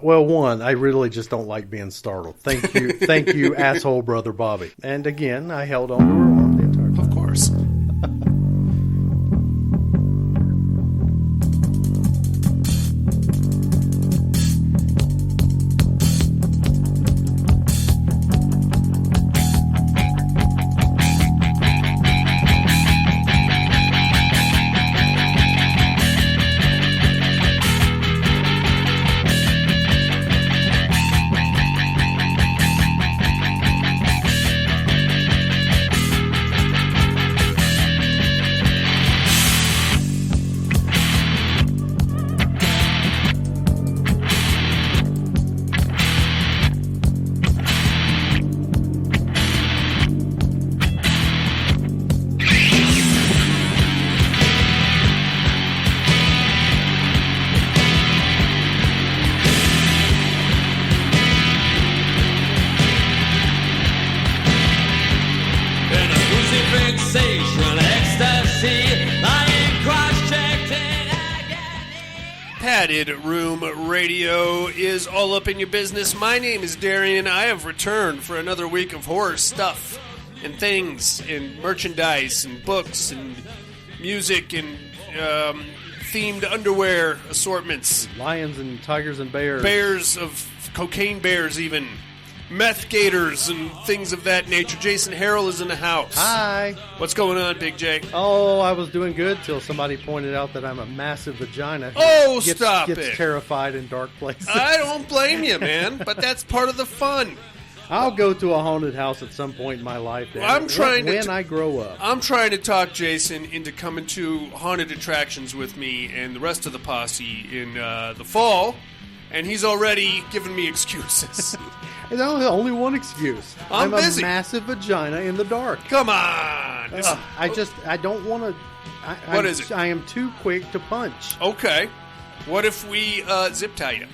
Well, one, I really just don't like being startled. Thank you, asshole brother Bobby. And again, I held on to her arm the entire time. Of course. Padded Room Radio is all up in your business. My name is Darian. I have returned for another week of horror stuff and things and merchandise and books and music and themed underwear assortments. Lions and tigers and bears. Bears of cocaine bears even. Meth gators and things of that nature. Jason Harrell is in the house. Hi. What's going on, Big J? Oh, I was doing good till somebody pointed out that I'm a massive vagina. Oh, stop it. Gets terrified in dark places. I don't blame you, man, but that's part of the fun. I'll go to a haunted house at some point in my life. When I grow up. I'm trying to talk Jason into coming to haunted attractions with me and the rest of the posse in the fall, and he's already given me excuses. There's only one excuse. I'm busy. A massive vagina in the dark. Come on. I don't want to. What is it? I am too quick to punch. Okay. What if we zip tie you?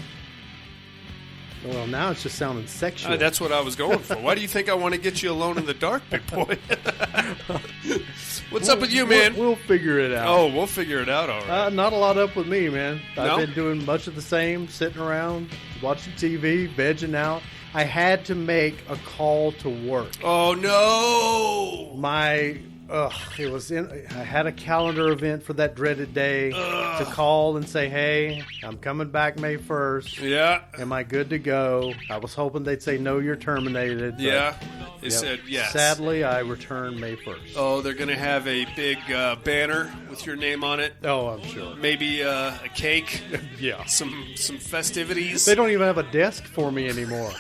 Well, now it's just sounding sexual. That's what I was going for. Why do you think I want to get you alone in the dark, big boy? What's up with you, man? We'll figure it out. Oh, we'll figure it out, all right. Not a lot up with me, man. No? I've been doing much of the same, sitting around, watching TV, vegging out. I had to make a call to work. Oh, no! I had a calendar event for that dreaded day to call and say, hey, I'm coming back May 1st. Yeah. Am I good to go? I was hoping they'd say, no, you're terminated. Yeah. They said yes. Sadly, I returned May 1st. Oh, they're going to have a big banner with your name on it. Oh, I'm sure. Maybe a cake. Yeah. Some festivities. They don't even have a desk for me anymore.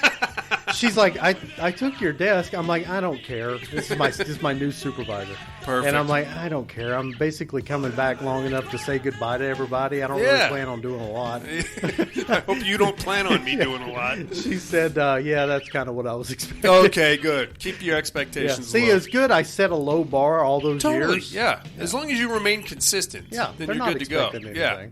She's like, I took your desk. I'm like, I don't care. This is my new supervisor. Perfect. And I'm like, I don't care. I'm basically coming back long enough to say goodbye to everybody. I don't really plan on doing a lot. I hope you don't plan on me doing a lot. She said, yeah, that's kind of what I was expecting. Okay, good. Keep your expectations low. See, low. it's good I set a low bar all those years. Yeah. As long as you remain consistent, then you're good to go. Anything. Yeah.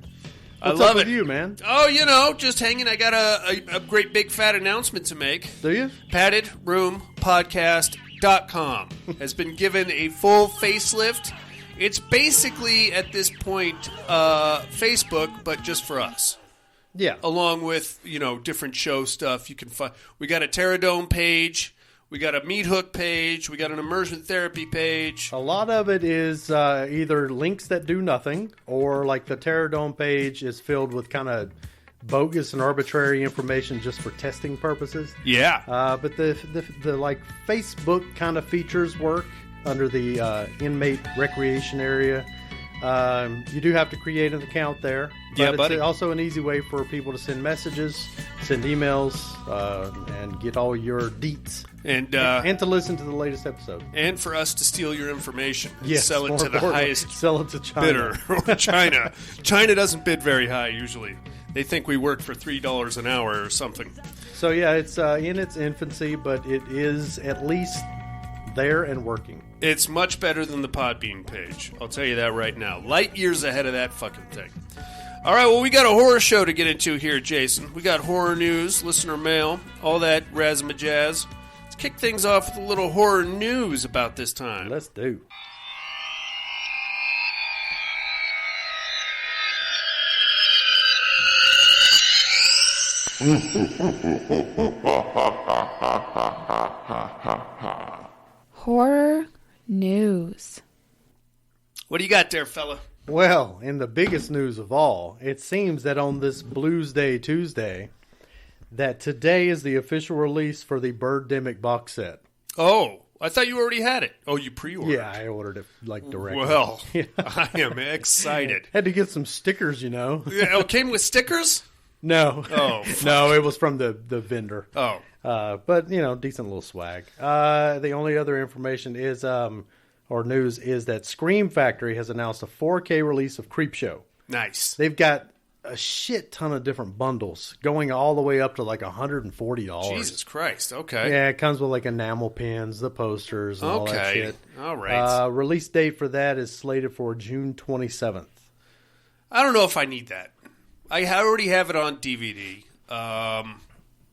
What's I love up with it. you, man? Oh, just hanging. I got a great big fat announcement to make. Do you? PaddedRoomPodcast.com has been given a full facelift. It's basically, at this point, Facebook, but just for us. Yeah. Along with, different show stuff. You can find. We got a Terradome page. We got a Meat Hook page. We got an immersion therapy page. A lot of it is either links that do nothing, or like the Terradome page is filled with kind of bogus and arbitrary information just for testing purposes. Yeah. But the like Facebook kind of features work under the inmate recreation area. You do have to create an account there. But it's also an easy way for people to send messages, send emails, and get all your deets. And to listen to the latest episode. And for us to steal your information. Yes, sell it to the highest sell it to China. bidder. Or China. China doesn't bid very high usually. They think we work for $3 an hour or something. So yeah, it's in its infancy, but it is at least there and working. It's much better than the Podbean page. I'll tell you that right now. Light years ahead of that fucking thing. All right, well, we got a horror show to get into here, Jason. We got horror news, listener mail, all that razzmatazz. Let's kick things off with a little horror news about this time. Let's do. Horror news. What do you got there, fella? Well, in the biggest news of all, it seems that on this Blues Day Tuesday, that today is the official release for the Birdemic box set. Oh, I thought you already had it. Oh, you pre-ordered? Yeah, I ordered it directly. Well, I am excited. Had to get some stickers, Yeah, it came with stickers? No. Oh, no, it was from the vendor. Oh. But, decent little swag. The only other information is, or news, is that Scream Factory has announced a 4K release of Creepshow. Nice. They've got a shit ton of different bundles going all the way up to like $140. Jesus Christ. Okay. Yeah, it comes with like enamel pins, the posters, and all that shit. All right. Release date for that is slated for June 27th. I don't know if I need that. I already have it on DVD.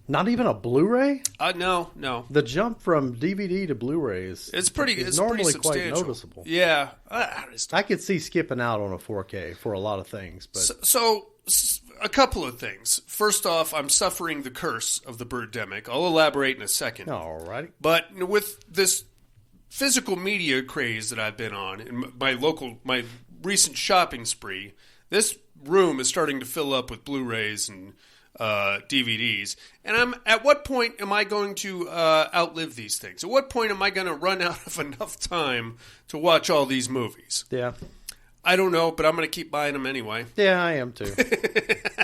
Not even a Blu-ray? No. The jump from DVD to Blu-ray is normally quite noticeable. Yeah. I could see skipping out on a 4K for a lot of things. But So a couple of things. First off, I'm suffering the curse of the Birdemic. I'll elaborate in a second. All right. But with this physical media craze that I've been on, in my recent shopping spree, this room is starting to fill up with Blu-rays and DVDs. And at what point am I going to outlive these things? At what point am I going to run out of enough time to watch all these movies? Yeah. I don't know, but I'm going to keep buying them anyway. Yeah, I am too.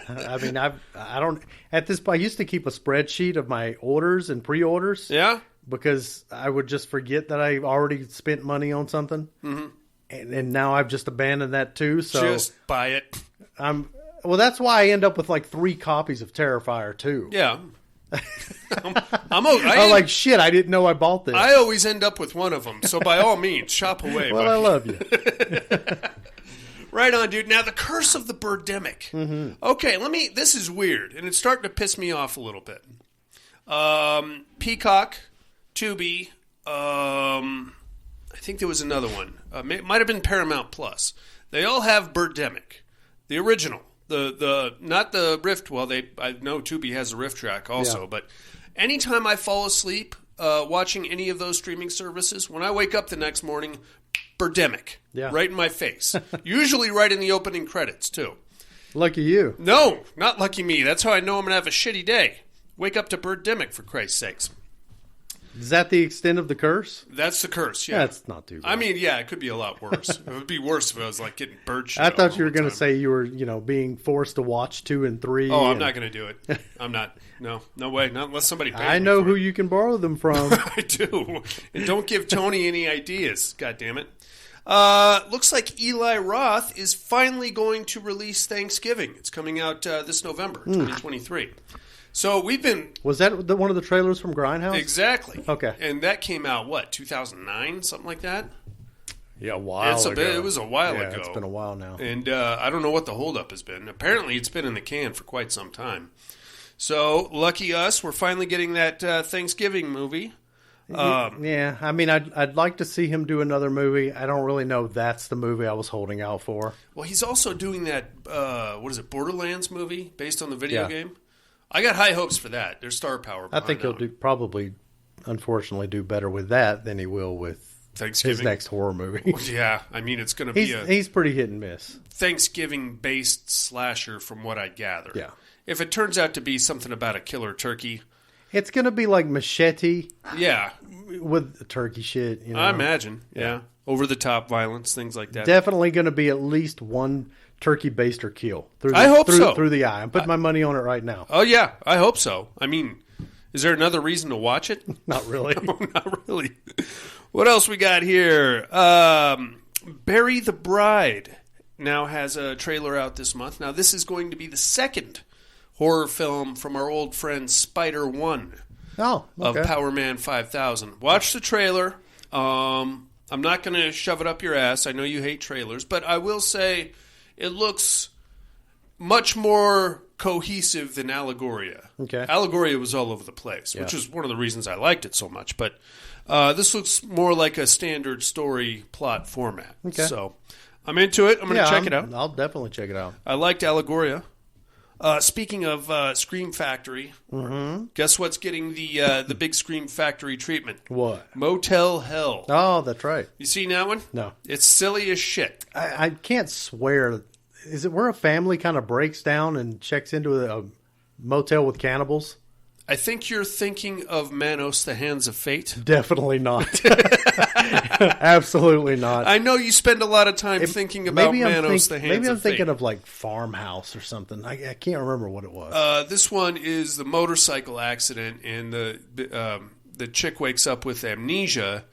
I mean, I don't at this point. I used to keep a spreadsheet of my orders and pre-orders. Yeah, because I would just forget that I already spent money on something, and now I've just abandoned that too. So just buy it. Well, that's why I end up with like 3 copies of Terrifier 2. Yeah. I'm like, shit, I didn't know I bought this. I always end up with one of them, so by all means, shop away. Well, I love you. Right on, dude. Now, the curse of the Birdemic. Mm-hmm. Okay, this is weird, and it's starting to piss me off a little bit. Peacock, Tubi, I think there was another one. It might have been Paramount Plus. They all have Birdemic, the original. The not the Rift. Well, I know Tubi has a Rift track also, yeah. But anytime I fall asleep watching any of those streaming services, when I wake up the next morning, Birdemic, right in my face. Usually right in the opening credits too. Lucky you. No, not lucky me. That's how I know I'm gonna have a shitty day. Wake up to Birdemic, for Christ's sakes. Is that the extent of the curse? That's the curse, yeah. That's not too bad. I mean, yeah, it could be a lot worse. It would be worse if I was like getting bird shit. I thought you were going to say you were, being forced to watch 2 and 3. Oh, I'm not going to do it. I'm not. No way. Not unless somebody pays I know me for who it. You can borrow them from. I do. And don't give Tony any ideas. God damn it. Looks like Eli Roth is finally going to release Thanksgiving. It's coming out this November, 2023. So we've been... Was that one of the trailers from Grindhouse? Exactly. Okay. And that came out, 2009? Something like that? Yeah, a while ago. It was a while ago. It's been a while now. And I don't know what the holdup has been. Apparently it's been in the can for quite some time. So, lucky us, we're finally getting that Thanksgiving movie. Yeah, I mean, I'd like to see him do another movie. I don't really know that's the movie I was holding out for. Well, he's also doing that, Borderlands movie based on the video game? I got high hopes for that. There's star power behind I think he'll probably, unfortunately, do better with that than he will with his next horror movie. Yeah, I mean, it's going to be he's pretty hit and miss. Thanksgiving-based slasher from what I gather. Yeah. If it turns out to be something about a killer turkey... It's going to be like Machete. Yeah. With turkey shit, I imagine, yeah. Over-the-top violence, things like that. Definitely going to be at least one... turkey baster kill. I hope so. Through the eye. I'm putting my money on it right now. Oh, yeah. I hope so. I mean, is there another reason to watch it? Not really. No, not really. What else we got here? Bury the Bride now has a trailer out this month. Now, this is going to be the second horror film from our old friend SpiderOne of Power Man 5000. Watch the trailer. I'm not going to shove it up your ass. I know you hate trailers, but I will say... It looks much more cohesive than Allegoria. Okay. Allegoria was all over the place, which is one of the reasons I liked it so much. But this looks more like a standard story plot format. Okay. So I'm into it. I'm going to check it out. I'll definitely check it out. I liked Allegoria. Speaking of Scream Factory, guess what's getting the big Scream Factory treatment? What? Motel Hell. Oh, that's right. You seen that one? No. It's silly as shit. I can't swear. Is it where a family kind of breaks down and checks into a motel with cannibals? I think you're thinking of Manos, the Hands of Fate. Definitely not. Absolutely not. I know you spend a lot of time thinking about Manos, the Hands of Fate. Maybe I'm thinking of like Farmhouse or something. I can't remember what it was. This one is the motorcycle accident, and the chick wakes up with amnesia,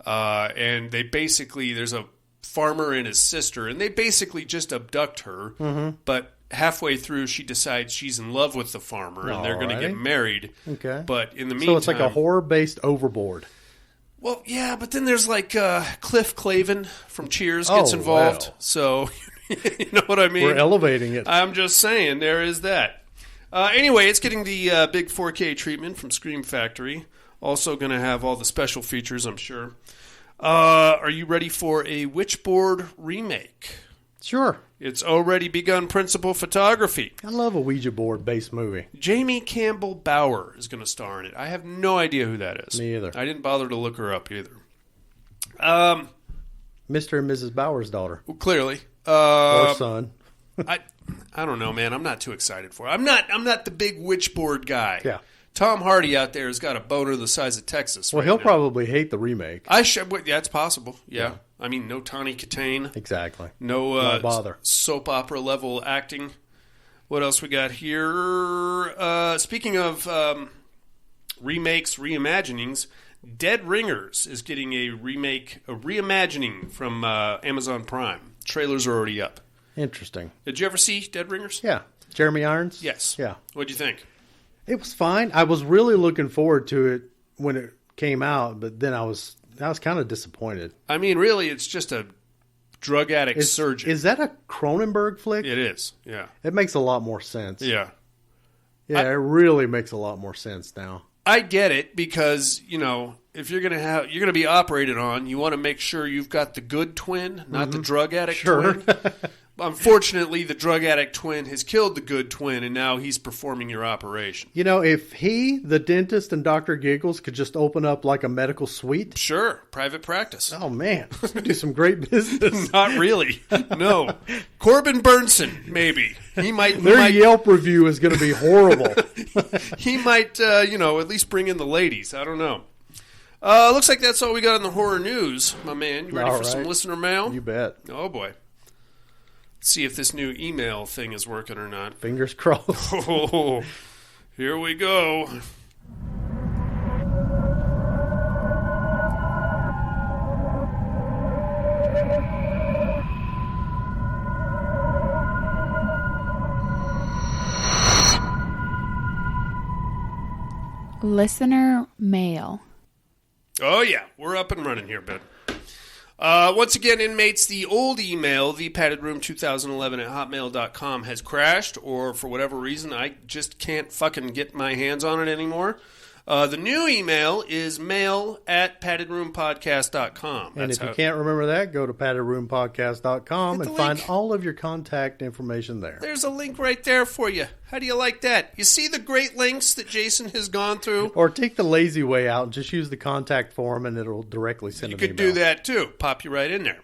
and they basically, there's a farmer and his sister, and they basically just abduct her, but halfway through, she decides she's in love with the farmer, and they're going to get married. Okay. But in the meantime... So it's like a horror-based Overboard. Well, yeah, but then there's like Cliff Clavin from Cheers gets involved. Wow. So, you know what I mean? We're elevating it. I'm just saying, there is that. Anyway, it's getting the big 4K treatment from Scream Factory. Also going to have all the special features, I'm sure. Are you ready for a Witchboard remake? Sure. It's already begun principal photography. I love a Ouija board-based movie. Jamie Campbell Bower is going to star in it. I have no idea who that is. Me either. I didn't bother to look her up either. Mr. and Mrs. Bower's daughter. Well, clearly. Or son. I don't know, man. I'm not too excited for it. I'm not the big Witchboard guy. Yeah. Tom Hardy out there has got a boner the size of Texas. Well, he'll probably hate the remake. Yeah, it's possible. Yeah. I mean, no Tawny Katane. Exactly. No bother. Soap opera level acting. What else we got here? Speaking of remakes, reimaginings, Dead Ringers is getting a reimagining from Amazon Prime. Trailers are already up. Interesting. Did you ever see Dead Ringers? Yeah. Jeremy Irons? Yes. Yeah. What'd you think? It was fine. I was really looking forward to it when it came out, but then I was kind of disappointed. I mean, really, it's just a drug addict surgeon. Is that a Cronenberg flick? It is, yeah. It makes a lot more sense. Yeah. Yeah, it really makes a lot more sense now. I get it because, you know, if you're gonna be operated on, you want to make sure you've got the good twin, not the drug addict twin. Unfortunately, the drug addict twin has killed the good twin, and now he's performing your operation. You know, if he, the dentist, and Dr. Giggles could just open up like a medical suite. Sure, private practice. Oh, man. Do some great business. Not really. No. Corbin Burnson, maybe. Their Yelp review is going to be horrible. He might, at least bring in the ladies. I don't know. Looks like that's all we got in the horror news, my man. You ready for some listener mail? You bet. Oh, boy. See if this new email thing is working or not. Fingers crossed. Oh, here we go. Listener mail. Oh, yeah. We're up and running here, Ben. Once again, inmates, the old email, thepaddedroom2011@hotmail.com, has crashed, or for whatever reason, I just can't fucking get my hands on it anymore. The new email is mail@paddedroompodcast.com. And if you can't remember that, go to paddedroompodcast.com and find all of your contact information there. There's a link right there for you. How do you like that? You see the great links that Jason has gone through? Or take the lazy way out and just use the contact form and it'll directly send an email. You could do that too. Pop you right in there.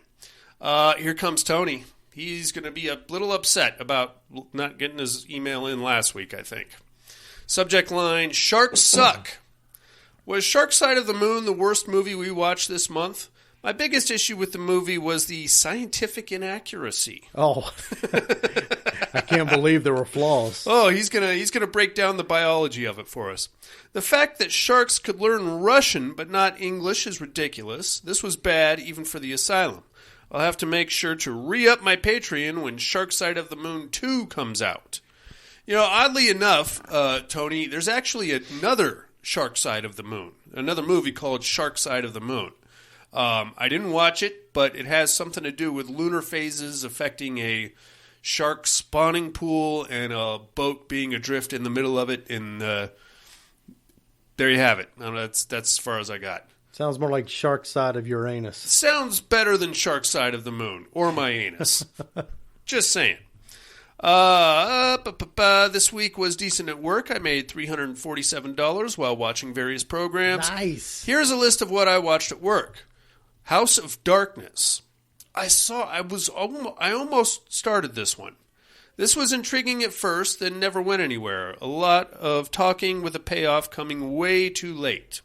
Here comes Tony. He's going to be a little upset about not getting his email in last week, I think. Subject line, Sharks Suck. Was Shark Side of the Moon the worst movie we watched this month? My biggest issue with the movie was the scientific inaccuracy. Oh, I can't believe there were flaws. Oh, he's gonna break down the biology of it for us. The fact that sharks could learn Russian but not English is ridiculous. This was bad even for the asylum. I'll have to make sure to re-up my Patreon when Shark Side of the Moon 2 comes out. You know, oddly enough, Tony, there's actually another Shark Side of the Moon, another movie called Shark Side of the Moon. I didn't watch it, but it has something to do with lunar phases affecting a shark spawning pool and a boat being adrift in the middle of it. And there you have it. That's as far as I got. Sounds more like Shark Side of Uranus. Sounds better than Shark Side of the Moon or my anus. Just saying. This week was decent at work. I made $347 while watching various programs. Nice. Here's a list of what I watched at work. House of Darkness. I almost started this one. This was intriguing at first, then never went anywhere. A lot of talking with a payoff coming way too late.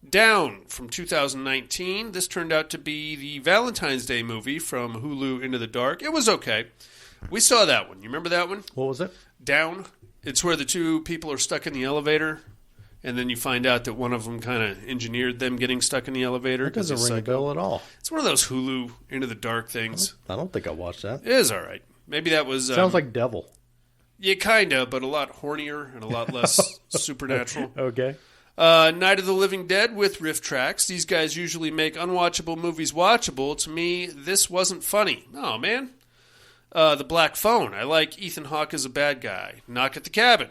Down from 2019. This turned out to be the Valentine's Day movie from Hulu Into the Dark. It was okay. We saw that one. You remember that one? What was it? Down. It's where the two people are stuck in the elevator, and then you find out that one of them kind of engineered them getting stuck in the elevator. It doesn't ring a bell at all. It's one of those Hulu Into the Dark things. I don't think I watched that. It is all right. Maybe that was... Sounds like Devil. Yeah, kind of, but a lot hornier and a lot less supernatural. Okay. Night of the Living Dead with riff tracks. These guys usually make unwatchable movies watchable. To me, this wasn't funny. Oh, man. The Black Phone. I like Ethan Hawke as a bad guy. Knock at the Cabin.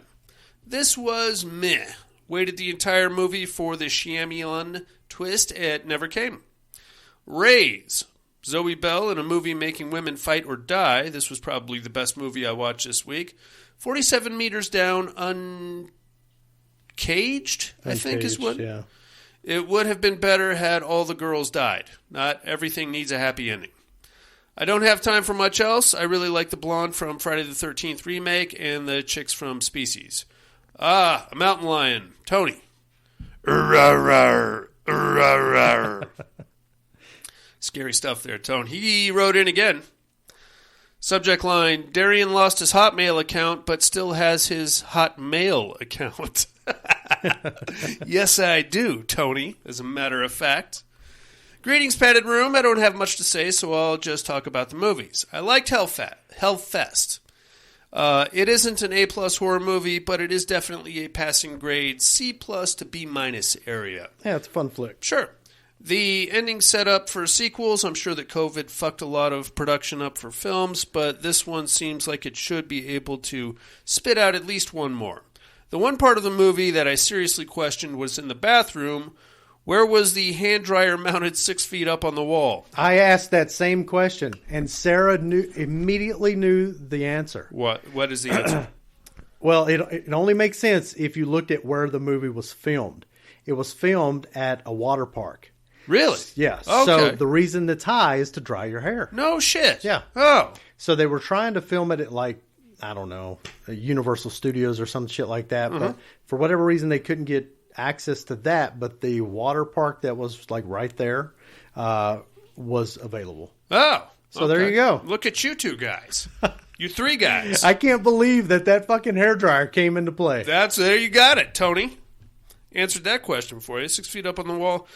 This was meh. Waited the entire movie for the Shyamalan twist. It never came. Raise. Zoe Bell in a movie making women fight or die. This was probably the best movie I watched this week. 47 Meters Down, Uncaged, I think is what. Yeah. It would have been better had all the girls died. Not everything needs a happy ending. I don't have time for much else. I really like the blonde from Friday the 13th remake and the chicks from Species. A mountain lion. Tony. Scary stuff there, Tone. He wrote in again. Subject line, Darian lost his Hotmail account, but still has his Hotmail account. Yes, I do, Tony, as a matter of fact. Greetings, Padded Room. I don't have much to say, so I'll just talk about the movies. I liked Hellfest. It isn't an A-plus horror movie, but it is definitely a passing grade C+ to B- area. Yeah, it's a fun flick. Sure. The ending set up for sequels. I'm sure that COVID fucked a lot of production up for films, but this one seems like it should be able to spit out at least one more. The one part of the movie that I seriously questioned was in the bathroom. Where was the hand dryer mounted 6 feet up on the wall? I asked that same question, and Sarah immediately knew the answer. What is the answer? Well, it only makes sense if you looked at where the movie was filmed. It was filmed at a water park. Really? Yes. Okay. So the reason it's high is to dry your hair. No shit. Yeah. Oh. So they were trying to film it at, like, I don't know, Universal Studios or some shit like that. But for whatever reason, they couldn't get access to that. But the water park that was, like, right there was available. Oh. So there you go. Look at you two guys. You three guys. I can't believe that fucking hairdryer came into play. There you got it, Tony. Answered that question for you. 6 feet up on the wall.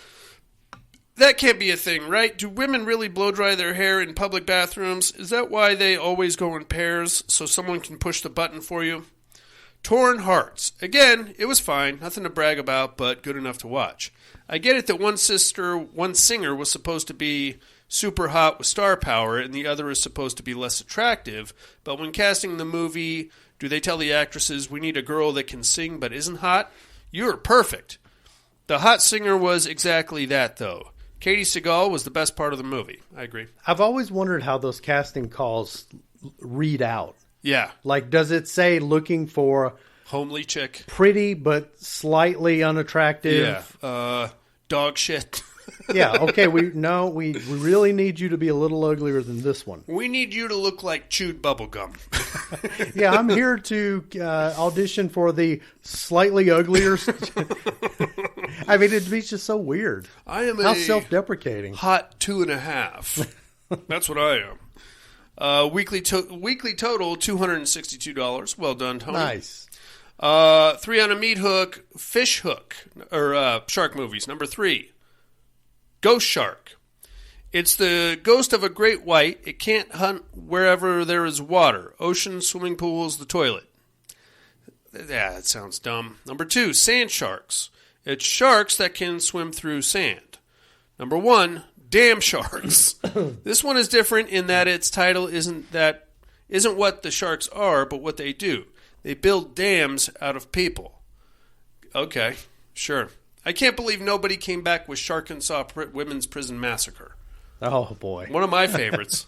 That can't be a thing, right? Do women really blow dry their hair in public bathrooms? Is that why they always go in pairs, so someone can push the button for you? Torn Hearts. Again, it was fine. Nothing to brag about, but good enough to watch. I get it that one singer was supposed to be super hot with star power, and the other is supposed to be less attractive, but when casting the movie, do they tell the actresses, we need a girl that can sing but isn't hot? You're perfect. The hot singer was exactly that, though. Katie Seagal was the best part of the movie. I agree. I've always wondered how those casting calls read out. Yeah. Like, does it say looking for homely chick, pretty but slightly unattractive? Yeah. Dog shit. Yeah. Okay. We really need you to be a little uglier than this one. We need you to look like chewed bubblegum. Yeah, I'm here to audition for the slightly uglier. I mean, it'd be just so weird. I am how self-deprecating. Hot 2.5. That's what I am. Weekly total $262. Well done, Tony. Nice. 3 on a meat hook, fish hook, or shark movies. Number 3, Ghost Shark. It's the ghost of a great white. It can't hunt wherever there is water. Ocean, swimming pools, the toilet. Yeah, that sounds dumb. Number 2, Sand Sharks. It's sharks that can swim through sand. Number 1, Dam Sharks. This one is different in that its title isn't what the sharks are, but what they do. They build dams out of people. Okay, sure. I can't believe nobody came back with Shark and Saw Women's Prison Massacre. Oh, boy. One of my favorites.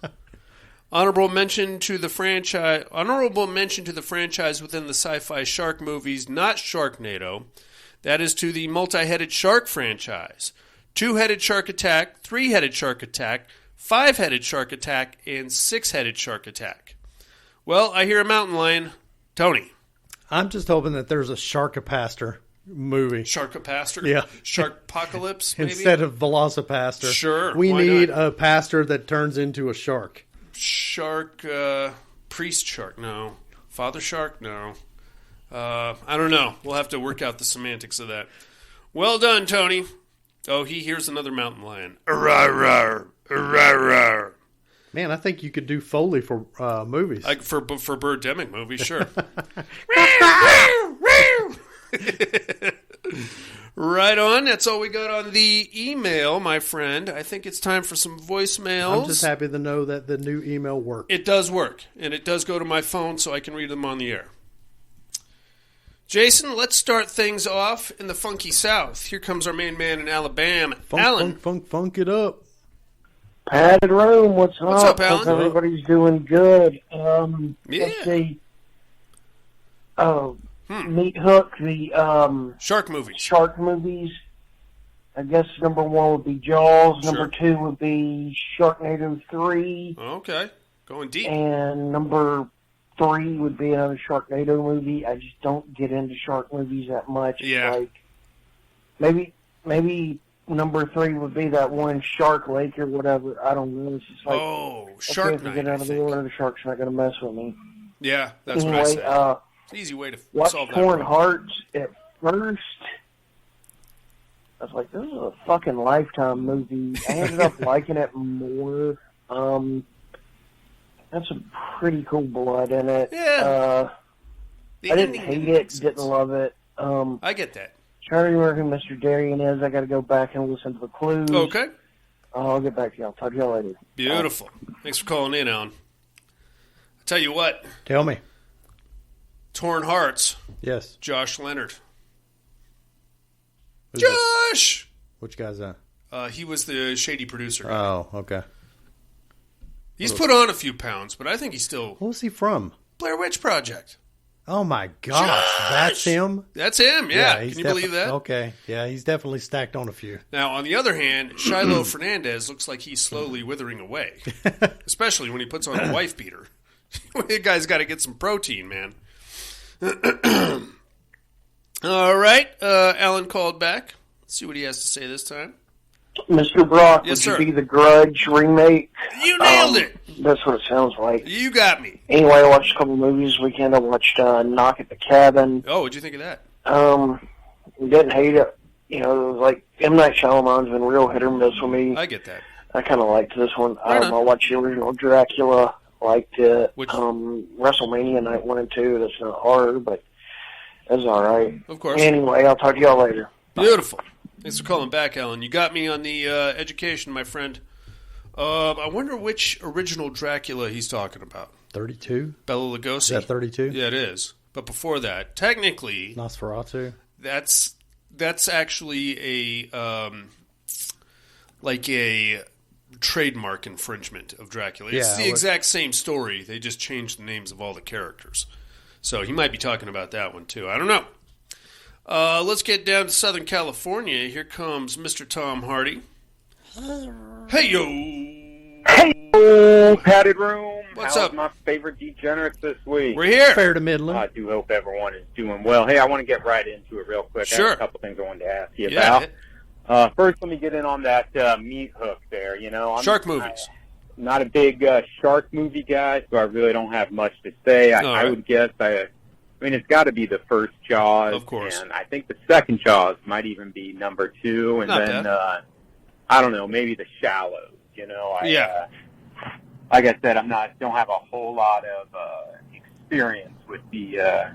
Honorable mention to the franchise within the sci-fi shark movies, not Sharknado. That is to the multi-headed shark franchise. 2-headed shark attack, 3-headed shark attack, 5-headed shark attack, and 6-headed shark attack. Well, I hear a mountain lion. Tony. I'm just hoping that there's a Sharkapaster movie. Sharkapaster? Yeah. Sharkpocalypse, maybe? Instead of Velocipaster. Sure. We need a pastor that turns into a shark. Shark, priest shark, no. Father shark, no. I don't know. We'll have to work out the semantics of that. Well done, Tony. Oh, he hears another mountain lion. Arrar, arrar. Man, I think you could do Foley for movies. For Birdemic movies, sure. Right on. That's all we got on the email, my friend. I think it's time for some voicemails. I'm just happy to know that the new email worked. It does work, and it does go to my phone so I can read them on the air. Jason, let's start things off in the funky South. Here comes our main man in Alabama, Alan. Funk it up. Padded Room, what's up? What's up, Alan? Hope everybody's doing good. Yeah. Let's see. Meat Hook, the Shark movies. Shark movies. I guess number 1 would be Jaws. Sure. Number 2 would be Sharknado 3. Okay, going deep. And number 3 would be another Sharknado movie. I just don't get into shark movies that much. Yeah. Like, maybe number 3 would be that one Shark Lake or whatever. I don't know. It's just like, Shark if I Night, get out of the water, the shark's not going to mess with me. Yeah, that's anyway, what I said. It's an easy way to watch solve that Torn problem. Hearts at first. I was like, this is a fucking Lifetime movie. I ended up liking it more. That's some pretty cool blood in it. Yeah. I didn't hate it, didn't love it. I get that. Trying to remember who Mr. Darien is. I got to go back and listen to the clues. Okay. I'll get back to y'all. Talk to y'all later. Beautiful. Thanks for calling in, Alan. I tell you what. Tell me. Torn Hearts. Yes. Josh Leonard. Who's Josh! that? Which guy's that? He was the shady producer. Oh, okay. He's put on a few pounds, but I think he's still... What was he from? Blair Witch Project. Oh, my gosh. Josh! That's him? That's him, yeah. He's Can you believe that? Okay. Yeah, he's definitely stacked on a few. Now, on the other hand, Shiloh Fernandez looks like he's slowly withering away. Especially when he puts on a wife beater. The guy's got to get some protein, man. All right. Alan called back. Let's see what he has to say this time. Mr. Brock, Yes, would sir. you be the Grudge remake? You nailed it. That's what it sounds like. You got me. Anyway, I watched a couple movies this weekend. I watched Knock at the Cabin. Oh, what'd you think of that? Didn't hate it. You know, it was like M. Night Shyamalan's been real hit or miss with me. I get that. I kind of liked this one. Right on. I watched the original Dracula. Liked it. Which- WrestleMania Night 1 and 2. That's not horror, but it's all right. Of course. Anyway, I'll talk to y'all later. Beautiful. Thanks for calling back, Alan. You got me on the education, my friend. I wonder which original Dracula he's talking about. 32? Bela Lugosi. Is that 32? Yeah, it is. But before that, technically, Nosferatu? that's actually a trademark infringement of Dracula. It's the exact same story. They just changed the names of all the characters. So he might be talking about that one too. I don't know. Let's get down to Southern California. Here comes Mr. Tom Hardy. Hey yo. Hey, Padded Room. What's How's up? my favorite degenerates this week? We're here. Fair to middling. I do hope everyone is doing well. Hey, I want to get right into it real quick. Sure. I have a couple things I wanted to ask you Yeah. about. First, let me get in on that meat hook there. You know, Shark movies. I'm not a big shark movie guy, so I really don't have much to say. All I right. would guess, I mean, it's got to be the first Jaws. Of course. And I think the second Jaws might even be number 2. And Not then, bad. I don't know, maybe The Shallows. You know, Yeah. Like I said, don't have a whole lot of experience with the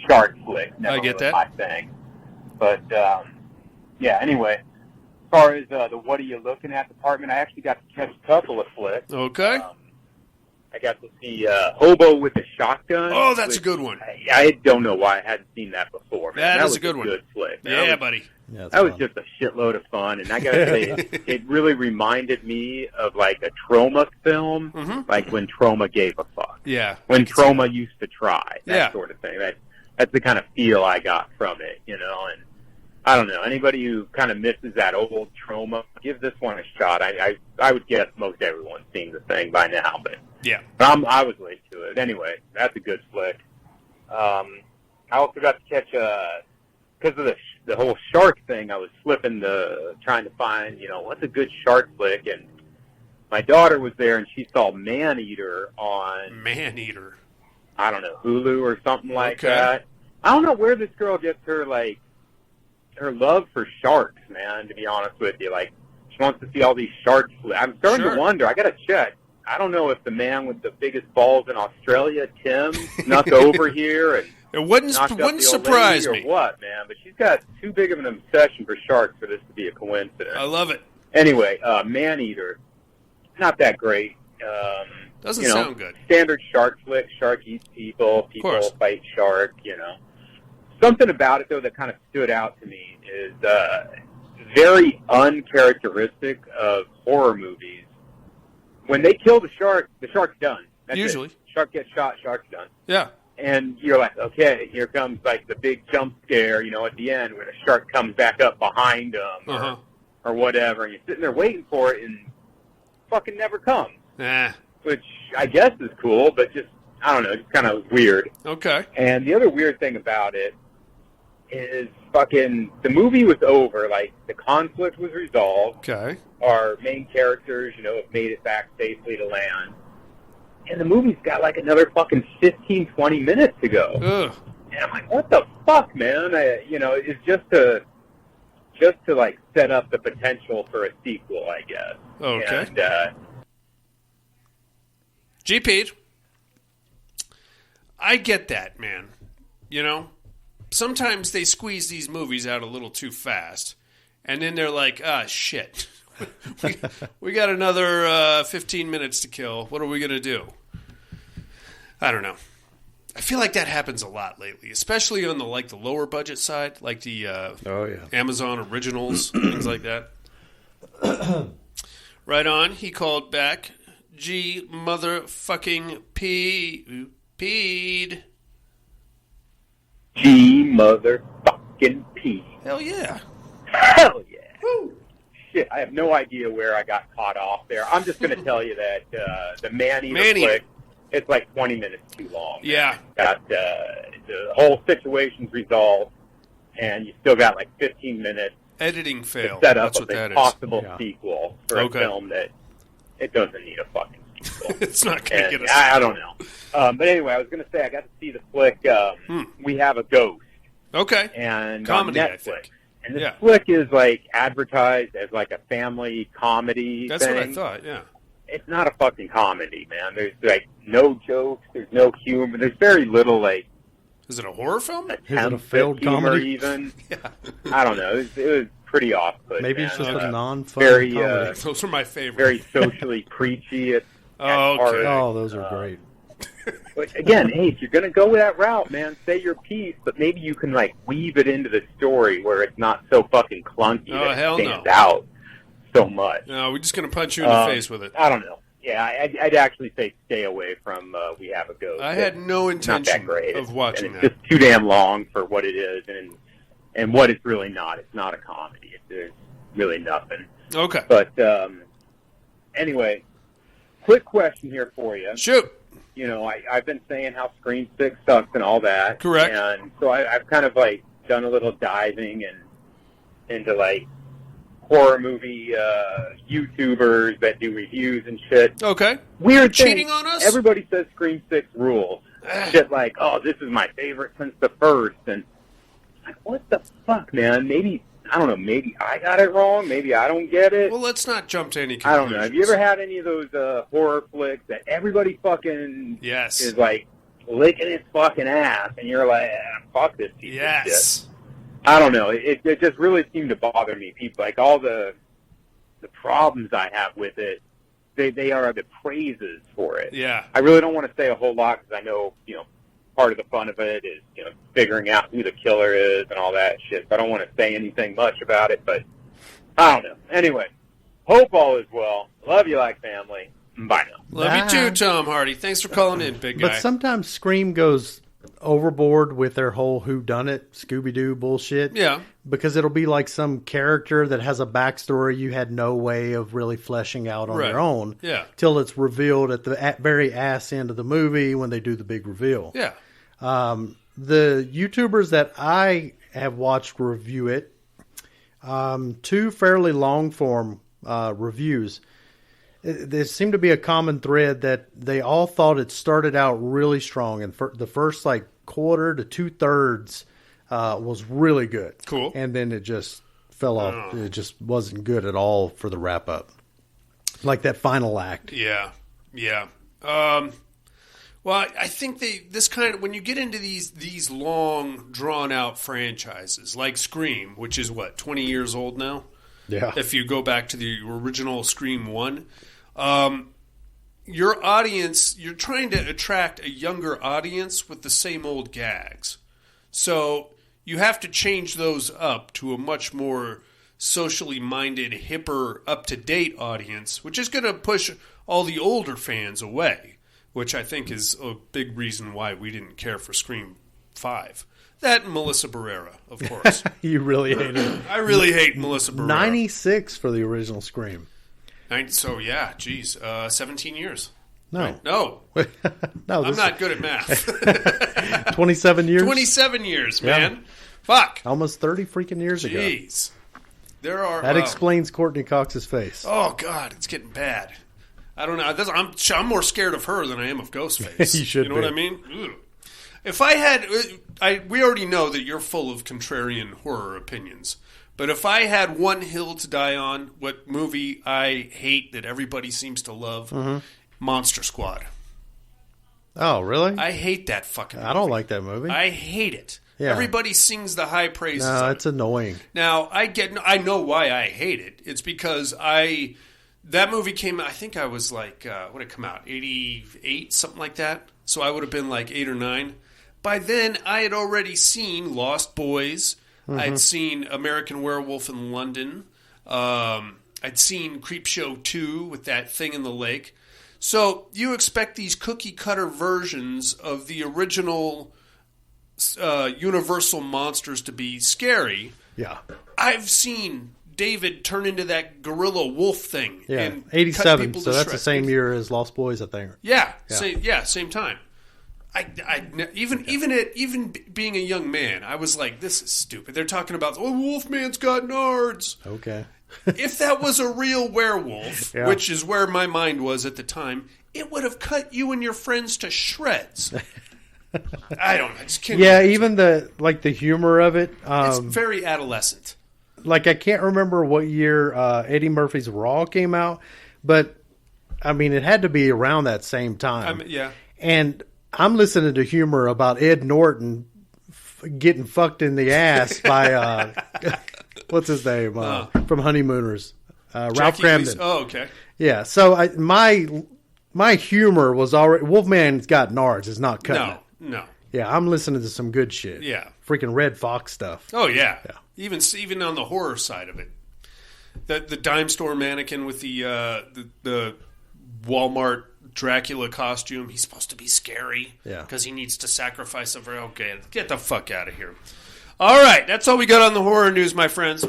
shark flick. Never I get really that. my thing. But yeah. Anyway, as far as the what are you looking at department, I actually got to catch a couple of flicks. Okay. I got to see Hobo with a Shotgun. Oh, that's a which good one. I don't know why I hadn't seen that before. Man. That is was a good one. Good flick. Yeah, buddy. Yeah, that was just a shitload of fun. And I got to say, it really reminded me of like a Troma film, like when Troma gave a fuck. Yeah. When Troma used to try, that Yeah. sort of thing. That's the kind of feel I got from it, you know. And I don't know, anybody who kind of misses that old Troma, give this one a shot. I would guess most everyone's seen the thing by now, but yeah, I was late to it. Anyway, that's a good flick. I also got to catch because of the whole shark thing. I was trying to find, you know, what's a good shark flick, and my daughter was there, and she saw Man-Eater on Man-Eater. I don't know, Hulu or something like that. I don't know where this girl gets her love for sharks, man, to be honest with you. Like, she wants to see all these sharks. I'm starting to wonder. I got to check. I don't know if the man with the biggest balls in Australia, Tim, snuck over here and it wouldn't surprise me or what, man. But she's got too big of an obsession for sharks for this to be a coincidence. I love it. Anyway, Man-Eater, not that great. Doesn't sound good. Standard shark flick. Shark eats people. People fight shark, you know. Something about it, though, that kind of stood out to me is very uncharacteristic of horror movies. When they kill the shark's done. That's usually. It. Shark gets shot, shark's done. Yeah. And you're like, okay, here comes like the big jump scare, you know, at the end where the shark comes back up behind them or whatever, and you're sitting there waiting for it, and fucking never comes. Which I guess is cool, but just, I don't know, just kind of weird. Okay. And the other weird thing about it is fucking, the movie was over, like, the conflict was resolved. Okay. Our main characters, you know, have made it back safely to land. And the movie's got, like, another fucking 15, 20 minutes to go. Ugh. And I'm like, what the fuck, man? You know, it's just to, like, set up the potential for a sequel, I guess. Okay. And, GP, I get that, man. You know? Sometimes they squeeze these movies out a little too fast, and then they're like, shit. we got another 15 minutes to kill. What are we going to do? I don't know. I feel like that happens a lot lately, especially on the lower budget side, like the Amazon Originals, things like that. Right on. He called back. G motherfucking peed. G motherfucking P. Hell yeah. Hell yeah. Woo. Shit, I have no idea where I got caught off there. I'm just going to tell you that the Man-Eater flick, it's like 20 minutes too long. Yeah. Got the whole situation's resolved, and you still got like 15 minutes. Editing fail. To set up That's what that a is. possible sequel for a film that it doesn't need a fucking sequel. It's not going to get a sequel. I don't know. But anyway, I was going to say I got to see the flick We Have a Ghost. Okay. And comedy, on Netflix. I think. And this flick is like advertised as like a family comedy That's thing. what I thought, yeah. It's not a fucking comedy, man. There's like no jokes, there's no humor, there's very little like. Is it a horror film? Is it a failed comedy? Even. Yeah. I don't know. It was pretty off-put. Maybe it's just a non-fun very, comedy. Those are my favorite. Very socially preachy. At okay. heart. Oh, those are great. But again, hey, if you're going to go with that route, man, say your piece, but maybe you can, like, weave it into the story where it's not so fucking clunky that it stands out so much. No, we're just going to punch you in the face with it. I don't know. Yeah, I'd actually say stay away from We Have a Ghost. I had no intention of watching that. It's just too damn long for what it is and what it's really not. It's not a comedy. There's really nothing. Okay. But anyway, quick question here for you. Shoot. You know, I've been saying how Scream 6 sucks and all that. Correct. And so I've kind of, like, done a little diving into, like, horror movie YouTubers that do reviews and shit. Okay. Weird thing. Cheating on us? Everybody says Scream 6 rules. Shit like, oh, this is my favorite since the first. And, like, what the fuck, man? Maybe... I don't know, maybe I got it wrong, maybe I don't get it. Well, let's not jump to any conclusions. I don't know. Have you ever had any of those horror flicks that everybody fucking is like licking its fucking ass and you're like, fuck this piece of shit. I don't know. It just really seemed to bother me. People, like all the problems I have with it, they are the praises for it. Yeah. I really don't want to say a whole lot because I know, you know, part of the fun of it is, figuring out who the killer is and all that shit. So I don't want to say anything much about it, but I don't know. Anyway, hope all is well. Love you like family. Bye now. Love you too, Tom Hardy. Thanks for calling in, big guy. But sometimes Scream goes overboard with their whole whodunit, Scooby-Doo bullshit. Yeah. Because it'll be like some character that has a backstory you had no way of really fleshing out on their own. Yeah. Till it's revealed at the very ass end of the movie when they do the big reveal. Yeah. The YouTubers that I have watched review it, two fairly long-form reviews, there seemed to be a common thread that they all thought it started out really strong, and the first quarter to 2/3 was really good. Cool. And then it just fell off. It just wasn't good at all for the wrap up, like that final act. Yeah. Well, I think when you get into these long drawn out franchises like Scream, which is 20 years old now. Yeah. If you go back to the original Scream 1, your audience, you're trying to attract a younger audience with the same old gags. So you have to change those up to a much more socially minded, hipper, up-to-date audience, which is going to push all the older fans away, which I think is a big reason why we didn't care for Scream 5. That and Melissa Barrera, of course. You really hate it. I really hate Melissa Barrera. 96 for the original Scream. So, yeah, geez, 17 years. No. Right? No. No, I'm not good at math. 27 years? 27 years, man. Yeah. Fuck. Almost 30 freaking years ago. Jeez. That explains Courtney Cox's face. Oh, God, it's getting bad. I don't know. I'm more scared of her than I am of Ghostface. You should be. You know what I mean? Ugh. If I had... we already know that you're full of contrarian horror opinions. But if I had one hill to die on, what movie I hate that everybody seems to love, Monster Squad. Oh, really? I hate that fucking movie. I don't like that movie. I hate it. Yeah. Everybody sings the high praises. No, it's annoying. Now, I know why I hate it. It's because that movie came out, I think I was what did it come out? 88, something like that. So I would have been 8 or 9. By then, I had already seen Lost Boys. I'd seen American Werewolf in London. I'd seen Creepshow 2 with that thing in the lake. So you expect these cookie-cutter versions of the original Universal monsters to be scary. Yeah. I've seen David turn into that gorilla wolf thing. Yeah, and 87, so that's the same year as Lost Boys, I think. Yeah. Same time. Even being a young man, I was like, this is stupid. They're talking about, Wolfman's got nards. Okay. If that was a real werewolf, which is where my mind was at the time, it would have cut you and your friends to shreds. I just can't. Yeah, even the humor of it. It's very adolescent. I can't remember what year Eddie Murphy's Raw came out, but I mean, it had to be around that same time. Yeah. And I'm listening to humor about Ed Norton getting fucked in the ass by what's his name from Honeymooners, Ralph Kramden. Oh, okay. Yeah. So my humor was already Wolfman's got nards. It's not cutting it. No. Yeah, I'm listening to some good shit. Yeah. Freaking Red Fox stuff. Oh yeah. Even on the horror side of it, the dime store mannequin with the Walmart Dracula costume. He's supposed to be scary. Yeah. Because he needs to sacrifice a okay, get the fuck out of here. All right, that's all we got on the horror news, my friends.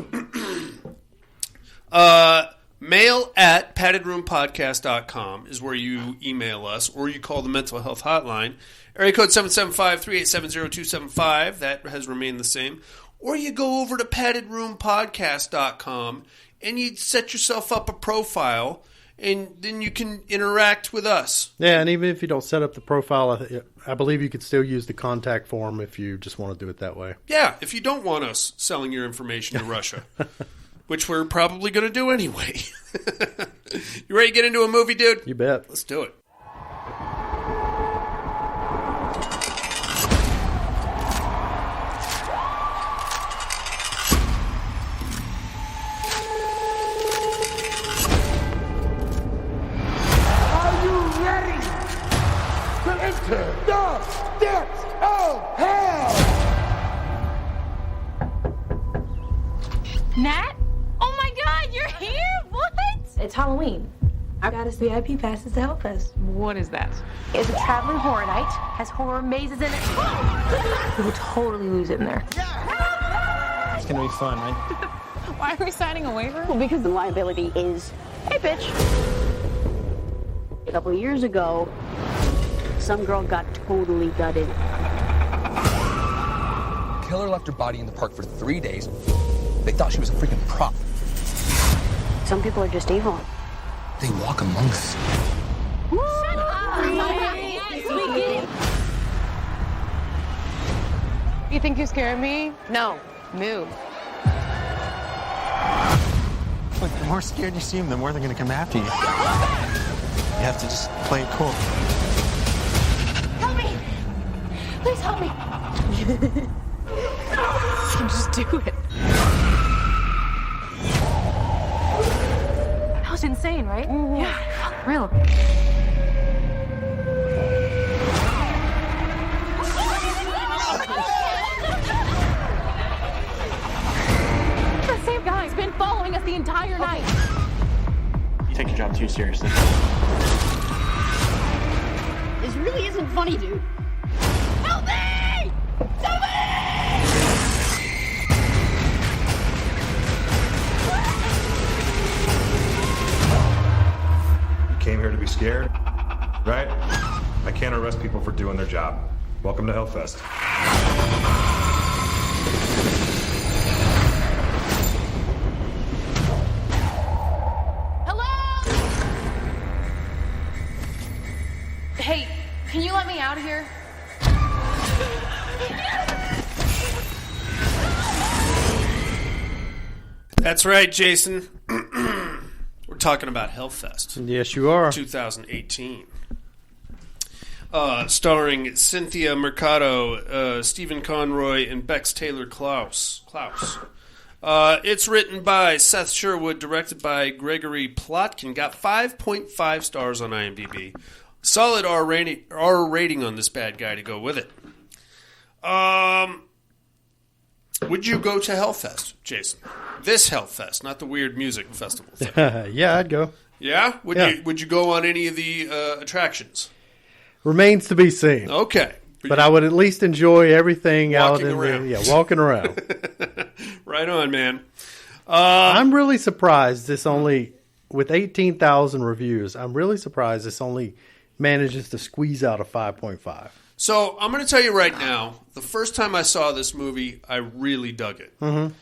Mail at paddedroompodcast.com is where you email us, or you call the mental health hotline. Area code 775-387-0275. That has remained the same. Or you go over to paddedroompodcast.com and you set yourself up a profile, and then you can interact with us. Yeah, and even if you don't set up the profile, I believe you could still use the contact form if you just want to do it that way. Yeah, if you don't want us selling your information to Russia, which we're probably going to do anyway. You ready to get into a movie, dude? You bet. Let's do it. Nat? Oh my God, you're here? What? It's Halloween. I got us VIP passes to Hellfest. What is that? It's a traveling horror night. Has horror mazes in it. You will totally lose it in there. It's gonna be fun, right? Why are we signing a waiver? Well, because the liability is, hey, bitch. A couple of years ago, some girl got totally gutted. Killer left her body in the park for 3 days. They thought she was a freaking prop. Some people are just evil. They walk among us. Shut up! We get it. You think you scared me? No. Move. Look, the more scared you seem, the more they're going to come after you. You have to just play it cool. Help me! Please help me! Just do it. That was insane, right? Mm-hmm. Yeah, real. The same guy's been following us the entire night. You take your job too seriously. This really isn't funny, dude. Help me! Help me! Came here to be scared, right? I can't arrest people for doing their job. Welcome to Hellfest. Hello? Hey, can you let me out of here? That's right, Jason. We're talking about Hellfest. Yes, you are. 2018. Starring Cynthia Mercado, Stephen Conroy, and Bex Taylor Klaus. It's written by Seth Sherwood, directed by Gregory Plotkin. Got 5.5 stars on IMDb. Solid R rating on this bad guy to go with it. Would you go to Hellfest, Jason? This Hellfest, not the weird music festival thing. Yeah, I'd go. Yeah? Would you go on any of the attractions? Remains to be seen. Okay. But I would at least enjoy everything walking out in around. Walking around. Right on, man. I'm really surprised this only, with 18,000 reviews, I'm really surprised this only manages to squeeze out a 5.5. So I'm going to tell you right now, the first time I saw this movie, I really dug it. Mm-hmm.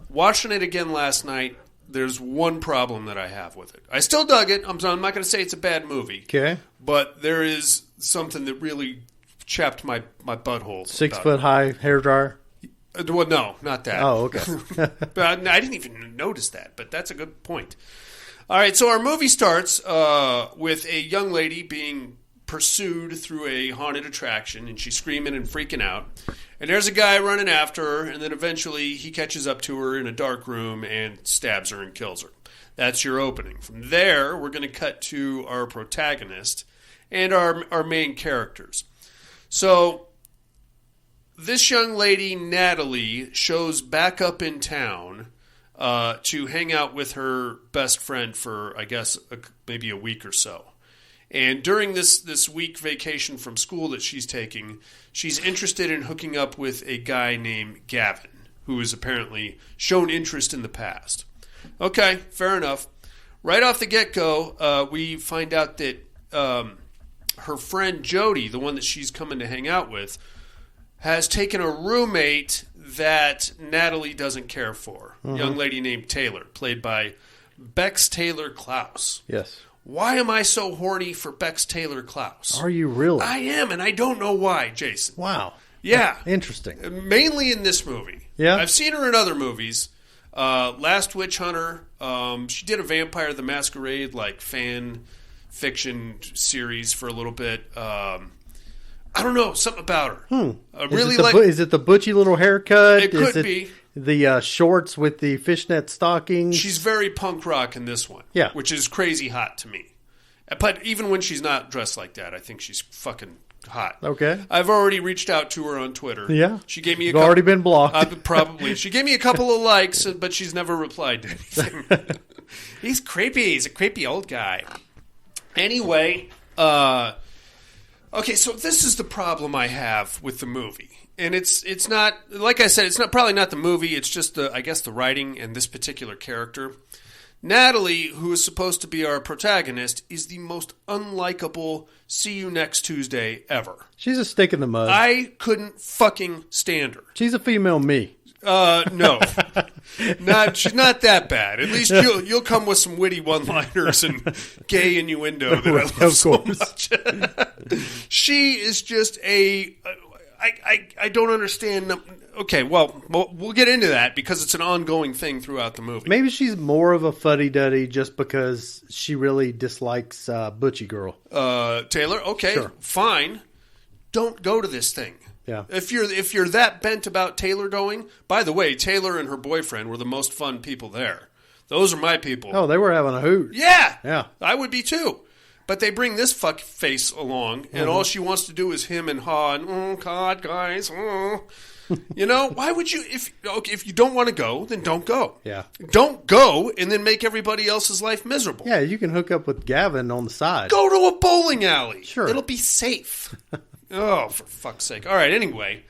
Watching it again last night, there's one problem that I have with it. I still dug it. I'm not going to say it's a bad movie. Okay. But there is something that really chapped my butthole. 6 foot high hairdryer? Well, no, not that. Oh, okay. But I didn't even notice that, but that's a good point. All right, so our movie starts with a young lady being pursued through a haunted attraction, and she's screaming and freaking out. And there's a guy running after her, and then eventually he catches up to her in a dark room and stabs her and kills her. That's your opening. From there, we're going to cut to our protagonist and our main characters. So this young lady, Natalie, shows back up in town to hang out with her best friend for, I guess, maybe a week or so. And during this week vacation from school that she's taking, she's interested in hooking up with a guy named Gavin, who has apparently shown interest in the past. Okay, fair enough. Right off the get-go, we find out that her friend Jody, the one that she's coming to hang out with, has taken a roommate that Natalie doesn't care for. Mm-hmm. Young lady named Taylor, played by Bex Taylor Klaus. Yes. Why am I so horny for Bex Taylor Klaus? Are you really? I am, and I don't know why, Jason. Wow. Yeah. Interesting. Mainly in this movie. Yeah. I've seen her in other movies. Last Witch Hunter. She did a Vampire the Masquerade fan fiction series for a little bit. I don't know, something about her. Is it the butchy little haircut? It could be. The shorts with the fishnet stockings? She's very punk rock in this one. Yeah. Which is crazy hot to me. But even when she's not dressed like that, I think she's fucking Hot. Okay. I've already reached out to her on Twitter. Yeah. She gave me You've already been blocked. Probably. She gave me a couple of likes, but she's never replied to anything. He's creepy. He's a creepy old guy. Anyway, okay, so this is the problem I have with the movie. And it's not, like I said, it's probably not the movie. It's just the writing and this particular character. Natalie, who is supposed to be our protagonist, is the most unlikable see you next Tuesday ever. She's a stick in the mud. I couldn't fucking stand her. She's a female me. No. She's not that bad. At least you'll come with some witty one-liners and gay innuendo that I love so much. She is just I don't understand. Okay, well, we'll get into that because it's an ongoing thing throughout the movie. Maybe she's more of a fuddy-duddy just because she really dislikes Butchie Girl. Taylor, okay, sure. Fine. Don't go to this thing. Yeah. If you're that bent about Taylor going, by the way, Taylor and her boyfriend were the most fun people there. Those are my people. Oh, they were having a hoot. Yeah. I would be too. But they bring this fuck face along, and all she wants to do is him and haw and, oh, God, guys. Oh. You know, why would you, if you don't want to go, then don't go. Yeah. Don't go and then make everybody else's life miserable. Yeah, you can hook up with Gavin on the side. Go to a bowling alley. Sure. It'll be safe. Oh, for fuck's sake. All right, anyway.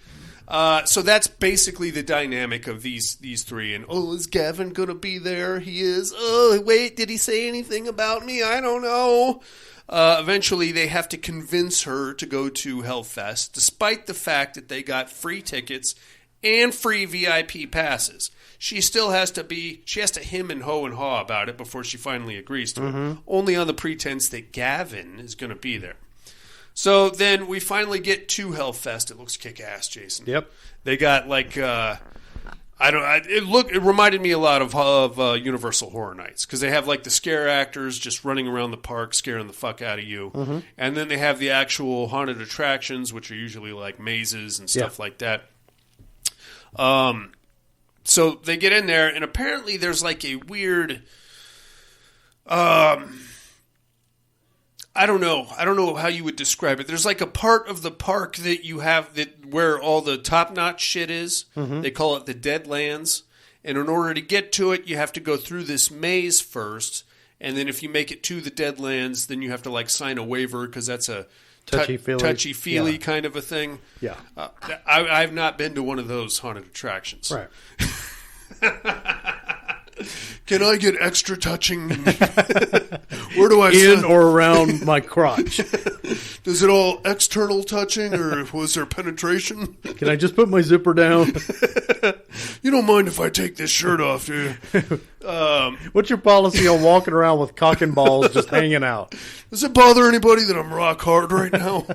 So that's basically the dynamic of these three. And, is Gavin going to be there? He is. Oh, wait, did he say anything about me? I don't know. Eventually, they have to convince her to go to Hellfest, despite the fact that they got free tickets and free VIP passes. She still has to hem and ho and haw about it before she finally agrees to it, only on the pretense that Gavin is going to be there. So then we finally get to Hellfest. It looks kick-ass, Jason. Yep. They got it reminded me a lot of Universal Horror Nights because they have like the scare actors just running around the park scaring the fuck out of you. And then they have the actual haunted attractions, which are usually like mazes and stuff like that. So they get in there, and apparently there's like a weird I don't know how you would describe it. There's like a part of the park that you have where all the top-notch shit is. They call it the Deadlands. And in order to get to it, you have to go through this maze first. And then if you make it to the Deadlands, then you have to like sign a waiver because that's a touchy-feely kind of a thing. Yeah. I've not been to one of those haunted attractions. Right. Can I get extra touching? Where do I in or around my crotch? Does it all external touching, or was there penetration? Can I just put my zipper down? You don't mind if I take this shirt off, do you? What's your policy on walking around with cock and balls just hanging out? Does it bother anybody that I'm rock hard right now?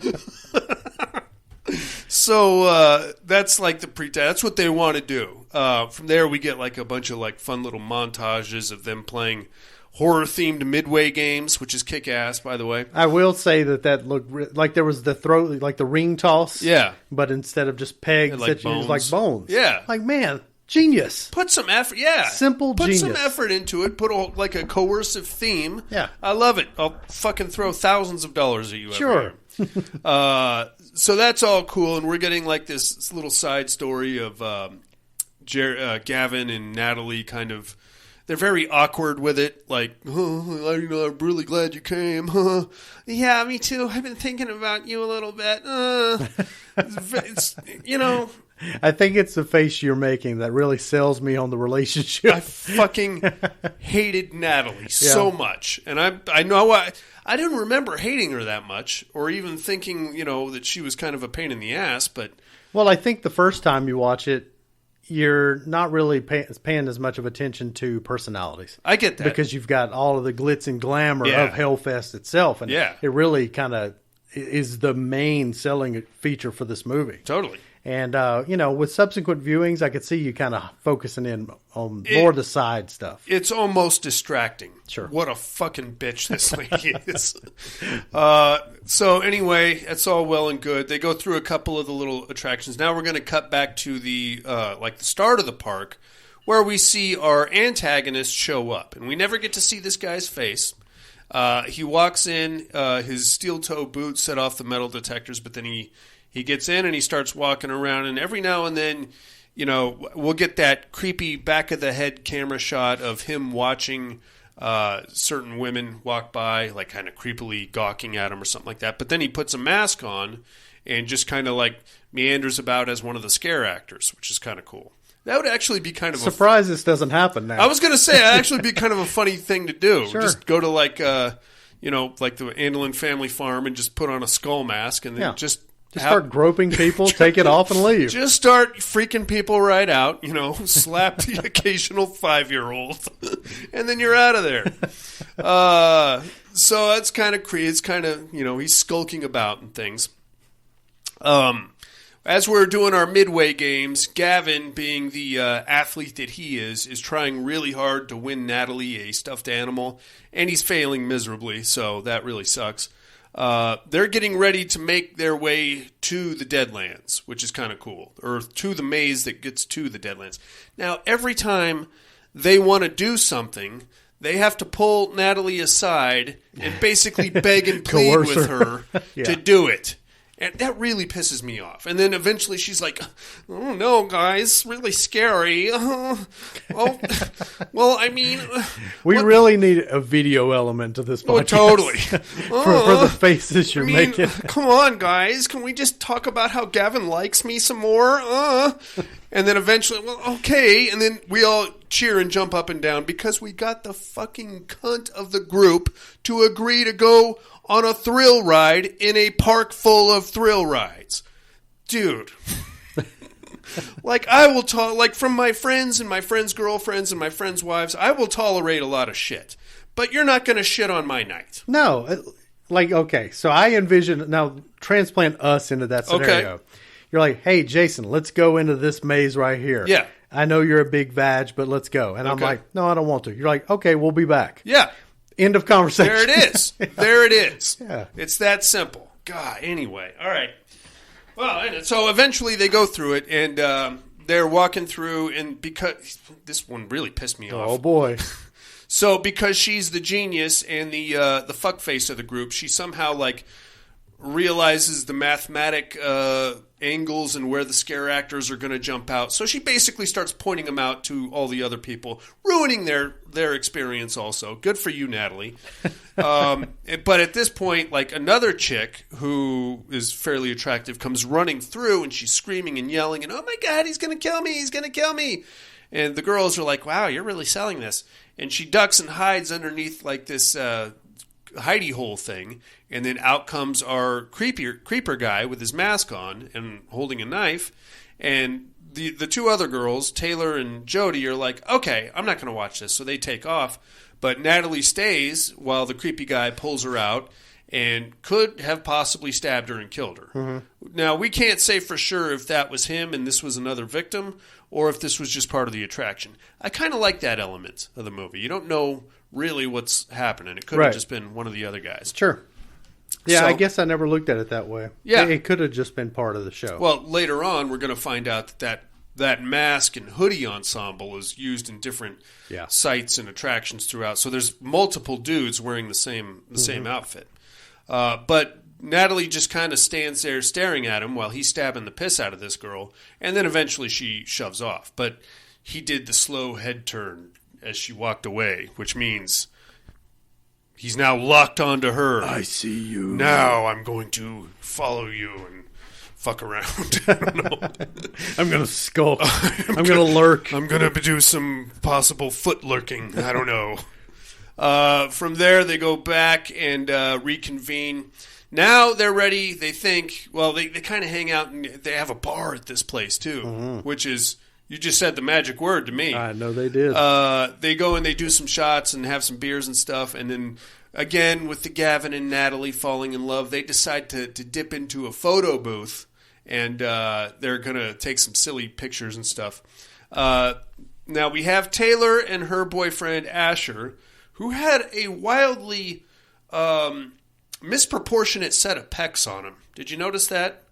So that's like the that's what they want to do. From there, we get like a bunch of like fun little montages of them playing horror-themed Midway games, which is kick-ass, by the way. I will say that looked like there was the like the ring toss. Yeah. But instead of just pegs, it was like bones. Yeah. Like, man, genius. Put some effort. Yeah. Simple genius. Put some effort into it. Put like a coercive theme. Yeah. I love it. I'll fucking throw thousands of dollars at you. Sure. So that's all cool, and we're getting like this little side story of Gavin and Natalie kind of. They're very awkward with it, like, I'm really glad you came. Yeah, me too. I've been thinking about you a little bit. It's, I think it's the face you're making that really sells me on the relationship. I fucking hated Natalie so much. And I know I didn't remember hating her that much or even thinking, that she was kind of a pain in the ass. But well, I think the first time you watch it, you're not really paying as much of attention to personalities. I get that. Because you've got all of the glitz and glamour of Hellfest itself. And it really kind of is the main selling feature for this movie. Totally. And, with subsequent viewings, I could see you kind of focusing in on more of the side stuff. It's almost distracting. Sure. What a fucking bitch this lady is. So anyway, it's all well and good. They go through a couple of the little attractions. Now we're going to cut back to the the start of the park where we see our antagonist show up. And we never get to see this guy's face. He walks in, his steel-toe boots set off the metal detectors, but then he gets in and he starts walking around, and every now and then, we'll get that creepy back-of-the-head camera shot of him watching certain women walk by, like kind of creepily gawking at him or something like that. But then he puts a mask on and just kind of like meanders about as one of the scare actors, which is kind of cool. That would actually be kind of surprised this doesn't happen now. I was going to say, that'd actually be kind of a funny thing to do. Sure. Just go to like the Andelin family farm and just put on a skull mask and then just start groping people, take it off, and leave. Just start freaking people right out, slap the occasional 5-year-old, and then you're out of there. So that's kind of creepy. It's kind of, he's skulking about and things. As we're doing our midway games, Gavin, being the athlete that he is trying really hard to win Natalie a stuffed animal, and he's failing miserably, so that really sucks. They're getting ready to make their way to the Deadlands, which is kind of cool, or to the maze that gets to the Deadlands. Now, every time they want to do something, they have to pull Natalie aside and basically beg and plead with her to do it. And that really pisses me off. And then eventually she's like, "Oh no, guys, really scary." Well, I mean, we really need a video element to this podcast. Oh, totally. for the faces you're making. Come on, guys, can we just talk about how Gavin likes me some more? And then eventually, well, okay, and then we all cheer and jump up and down because we got the fucking cunt of the group to agree to go on a thrill ride in a park full of thrill rides. Dude. I will from my friends and my friends' girlfriends and my friends' wives, I will tolerate a lot of shit. But you're not going to shit on my night. No. Okay, so I envision, now transplant us into that scenario. Okay. You're like, "Hey, Jason, let's go into this maze right here. Yeah. I know you're a big vag, but let's go." And I'm like, "No, I don't want to." You're like, "Okay, we'll be back." Yeah. End of conversation. There it is. There it is. Yeah. It's that simple. God, anyway. All right. Well, so eventually they go through it, and they're walking through, and because this one really pissed me off. Oh, boy. So because she's the genius and the fuckface of the group, she somehow, realizes the mathematic angles and where the scare actors are going to jump out. So she basically starts pointing them out to all the other people, ruining their experience also. Good for you, Natalie. But at this point, another chick who is fairly attractive comes running through, and she's screaming and yelling, and, "Oh my God, he's going to kill me, he's going to kill me." And the girls are like, "Wow, you're really selling this." And she ducks and hides underneath this hidey hole thing, and then out comes our creeper guy with his mask on and holding a knife, and the two other girls, Taylor and Jody, are like, "Okay, I'm not going to watch this," so they take off, but Natalie stays while the creepy guy pulls her out and could have possibly stabbed her and killed her. Mm-hmm. Now, we can't say for sure if that was him and this was another victim, or if this was just part of the attraction. I kind of like that element of the movie. You don't know really what's happening. It could have just been one of the other guys. Sure. Yeah, so, I guess I never looked at it that way. Yeah. It could have just been part of the show. Well, later on, we're going to find out that mask and hoodie ensemble is used in different sites and attractions throughout. So there's multiple dudes wearing the same outfit. But Natalie just kind of stands there staring at him while he's stabbing the piss out of this girl, and then eventually she shoves off. But he did the slow head turn as she walked away, which means he's now locked onto her. "I see you. Now I'm going to follow you and fuck around." I don't know. I'm going to skulk. I'm going to lurk. I'm going to do some possible foot lurking. I don't know. From there, they go back and reconvene. Now they're ready. They think, they kind of hang out, and they have a bar at this place, too, which is... You just said the magic word to me. I know they did. They go and they do some shots and have some beers and stuff. And then, again, with the Gavin and Natalie falling in love, they decide to dip into a photo booth. And they're going to take some silly pictures and stuff. Now, we have Taylor and her boyfriend, Asher, who had a wildly misproportionate set of pecs on him. Did you notice that?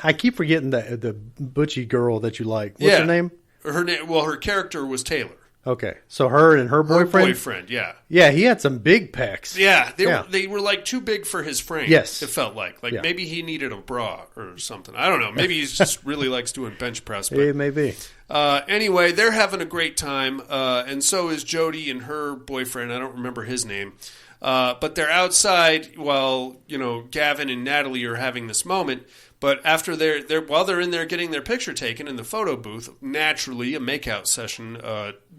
I keep forgetting the butchy girl that you like. What's her name? Her character was Taylor. Okay, so her and her boyfriend? Her boyfriend, yeah. Yeah, he had some big pecs. Yeah, they were like too big for his frame. Yes. It felt like. Maybe he needed a bra or something. I don't know. Maybe he just really likes doing bench press. But, it may be. Anyway, they're having a great time, and so is Jody and her boyfriend. I don't remember his name. But they're outside while, Gavin and Natalie are having this moment. But after while they're in there getting their picture taken in the photo booth, naturally a makeout session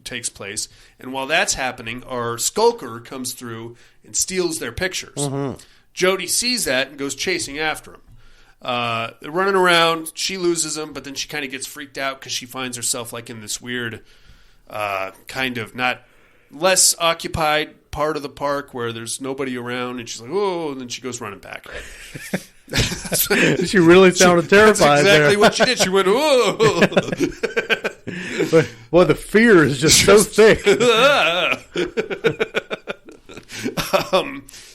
takes place. And while that's happening, our skulker comes through and steals their pictures. Mm-hmm. Jody sees that and goes chasing after him. They're running around. She loses him, but then she kind of gets freaked out because she finds herself like in this weird kind of not less occupied part of the park where there's nobody around. And she's like, oh, and then she goes running back. She really sounded terrified. That's exactly what she did. She went, "Whoa!" Well, the fear is just so thick.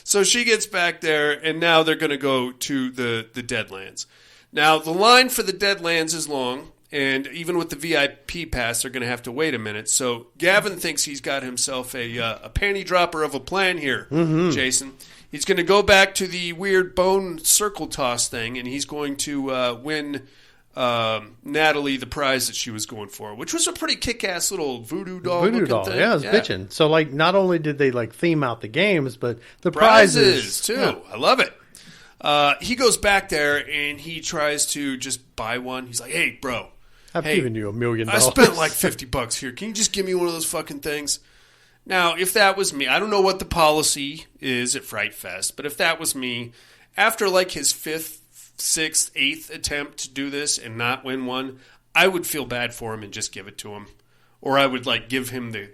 So she gets back there, and now they're going to go to the Deadlands. Now the line for the Deadlands is long, and even with the VIP pass, they're going to have to wait a minute. So Gavin thinks he's got himself a panty dropper of a plan here, Jason. He's going to go back to the weird bone circle toss thing, and he's going to win Natalie the prize that she was going for, which was a pretty kick-ass little voodoo doll thing. Yeah, it was bitching. So, not only did they, theme out the games, but the prizes too. Yeah. I love it. He goes back there, and he tries to just buy one. He's like, hey, bro. I've given you $1 million. I spent like $50 here. Can you just give me one of those fucking things? Now, if that was me, I don't know what the policy is at Fright Fest, but if that was me, after his 5th, 6th, 8th attempt to do this and not win one, I would feel bad for him and just give it to him. Or I would give him the,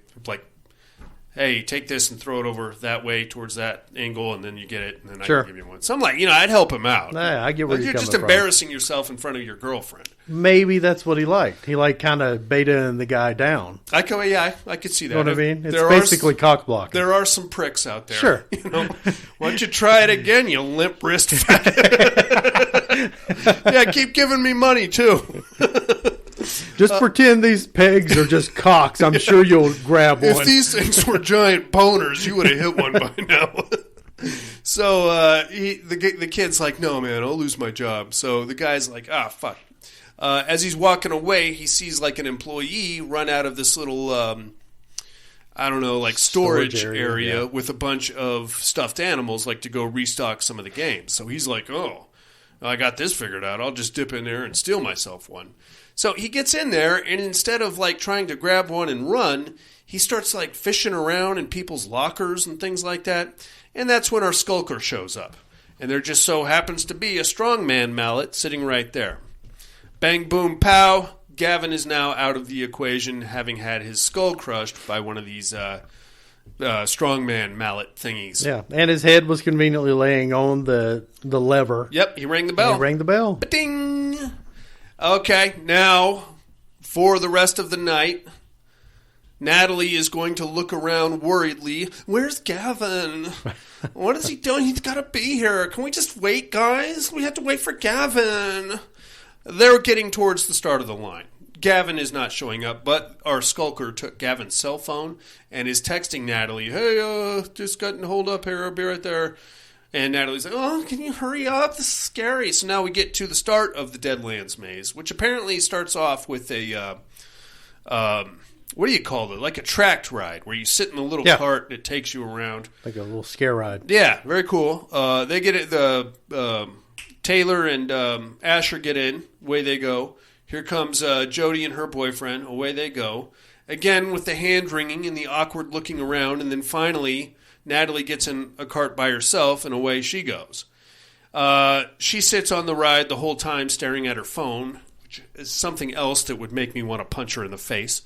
hey, take this and throw it over that way towards that angle, and then you get it, and then I can give you one. So I'm I'd help him out. Yeah, I get where you're just embarrassing yourself in front of your girlfriend. Maybe that's what he liked. He kind of betaing the guy down. I could see that. You know what I mean? It's basically cock blocking. There are some pricks out there. Sure. Why don't you try it again, you limp wrist fat? Yeah, keep giving me money, too. Just pretend these pegs are just cocks. I'm sure you'll grab one. If these things were giant boners, you would have hit one by now. So the kid's like, no, man, I'll lose my job. So the guy's like, fuck. As he's walking away, he sees an employee run out of this little, storage area with a bunch of stuffed animals, to go restock some of the games. So he's like, oh, I got this figured out. I'll just dip in there and steal myself one. So he gets in there, and instead of trying to grab one and run, he starts fishing around in people's lockers and things like that. And that's when our skulker shows up. And there just so happens to be a strongman mallet sitting right there. Bang, boom, pow. Gavin is now out of the equation, having had his skull crushed by one of these strongman mallet thingies. Yeah, and his head was conveniently laying on the lever. Yep, he rang the bell. Ba-ding! Okay, now, for the rest of the night, Natalie is going to look around worriedly. Where's Gavin? What is he doing? He's got to be here. Can we just wait, guys? We have to wait for Gavin. They're getting towards the start of the line. Gavin is not showing up, but our skulker took Gavin's cell phone and is texting Natalie, hey, just gotten hold up here. I'll be right there. And Natalie's like, oh, can you hurry up? This is scary. So now we get to the start of the Deadlands maze, which apparently starts off with a, what do you call it? Like a tracked ride where you sit in a little cart and it takes you around. Like a little scare ride. Yeah, very cool. They get it, Taylor and Asher get in. Away they go. Here comes Jody and her boyfriend. Away they go. Again with the hand wringing and the awkward looking around. And then finally, Natalie gets in a cart by herself and away she goes. She sits on the ride the whole time staring at her phone, which is something else that would make me want to punch her in the face.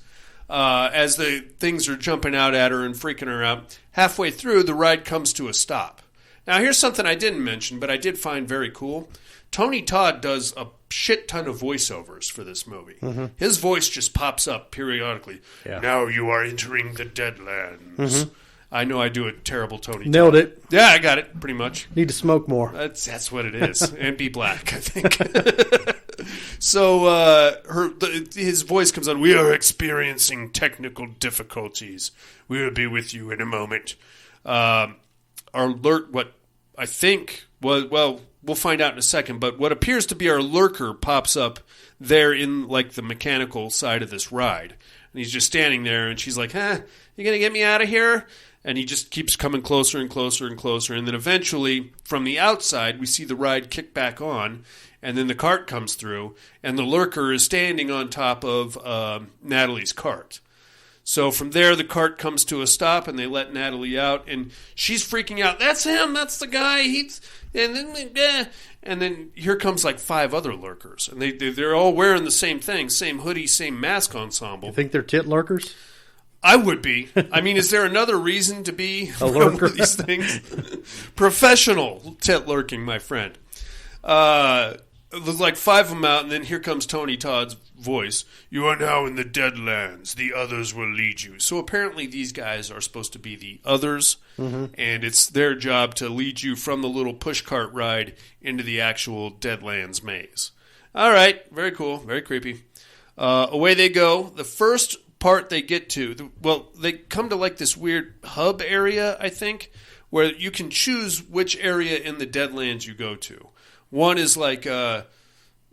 As the things are jumping out at her and freaking her out. Halfway through, the ride comes to a stop. Now, here's something I didn't mention, but I did find very cool. Tony Todd does a shit ton of voiceovers for this movie. Mm-hmm. His voice just pops up periodically. Yeah. Now you are entering the Deadlands. Mm-hmm. I know I do a terrible Tony Todd. Nailed it. Yeah, I got it, pretty much. Need to smoke more. That's what it is. And be black, I think. So his voice comes on. We are experiencing technical difficulties. We will be with you in a moment. Our alert, what I think was, well, we'll find out in a second, but what appears to be our lurker pops up there in like the mechanical side of this ride. And he's just standing there, and she's like, you going to get me out of here? And he just keeps coming closer and closer and closer. And then eventually, from the outside, we see the ride kick back on. And then the cart comes through. And the lurker is standing on top of Natalie's cart. So from there, the cart comes to a stop, and they let Natalie out. And she's freaking out. That's him. That's the guy. And then here comes like 5 other lurkers. And they're all wearing the same thing. Same hoodie, same mask ensemble. You think they're tit lurkers? I would be. I mean, is there another reason to be a lurker? One of these things? Professional tit lurking, my friend. There's like 5 of them out, and then here comes Tony Todd's voice. You are now in the Deadlands. The others will lead you. So apparently these guys are supposed to be the others, and it's their job to lead you from the little pushcart ride into the actual Deadlands maze. All right. Very cool. Very creepy. Away they go. The first part they get to, they come to like this weird hub area, I think, where you can choose which area in the Deadlands you go to. One is like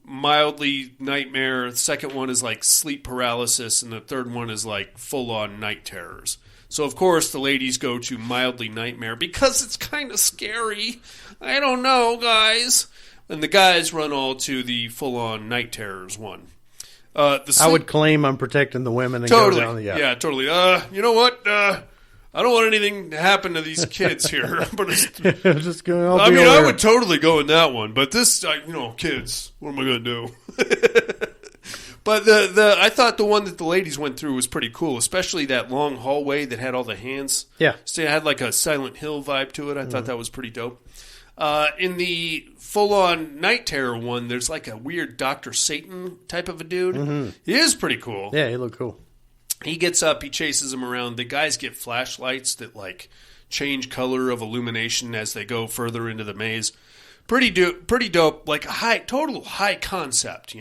mildly nightmare, the second one is like sleep paralysis, and the third one is like full-on night terrors. So, of course, the ladies go to mildly nightmare because it's kind of scary. I don't know, guys. And the guys run all to the full-on night terrors one. I would claim I'm protecting the women and go down. Yeah, totally. You know what? I don't want anything to happen to these kids here. But just go. I would totally go in that one. But this, kids. What am I going to do? But I thought the one that the ladies went through was pretty cool, especially that long hallway that had all the hands. Yeah, so it had like a Silent Hill vibe to it. I thought that was pretty dope. In the full-on night terror one, there's like a weird Dr. Satan type of a dude. Mm-hmm. He is pretty cool. Yeah, he looked cool. He gets up, he chases him around. The guys get flashlights that like change color of illumination as they go further into the maze. Pretty dope. Like total high concept,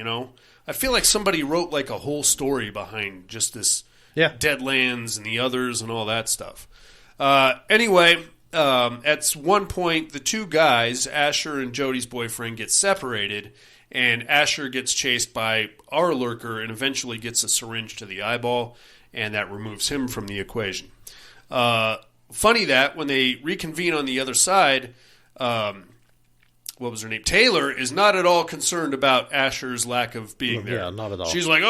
I feel like somebody wrote like a whole story behind just this Deadlands and the others and all that stuff. Anyway... at one point, the 2 guys, Asher and Jody's boyfriend, get separated, and Asher gets chased by our lurker and eventually gets a syringe to the eyeball, and that removes him from the equation. Funny that when they reconvene on the other side, what was her name? Taylor is not at all concerned about Asher's lack of being there. Yeah, not at all. She's like,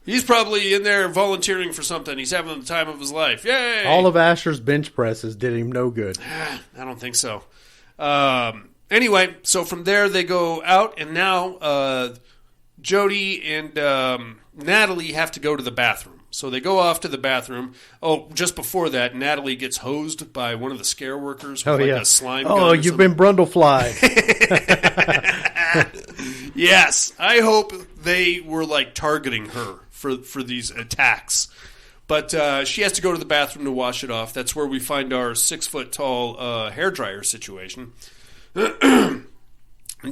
he's probably in there volunteering for something. He's having the time of his life. Yay! All of Asher's bench presses did him no good. I don't think so. Anyway, so from there they go out, and now Jody and Natalie have to go to the bathroom. So they go off to the bathroom. Oh, just before that, Natalie gets hosed by one of the scare workers with a slime gun. Oh, you've been Brundlefly. Yes, I hope they were like targeting her for these attacks. But she has to go to the bathroom to wash it off. That's where we find our 6-foot-tall hairdryer situation.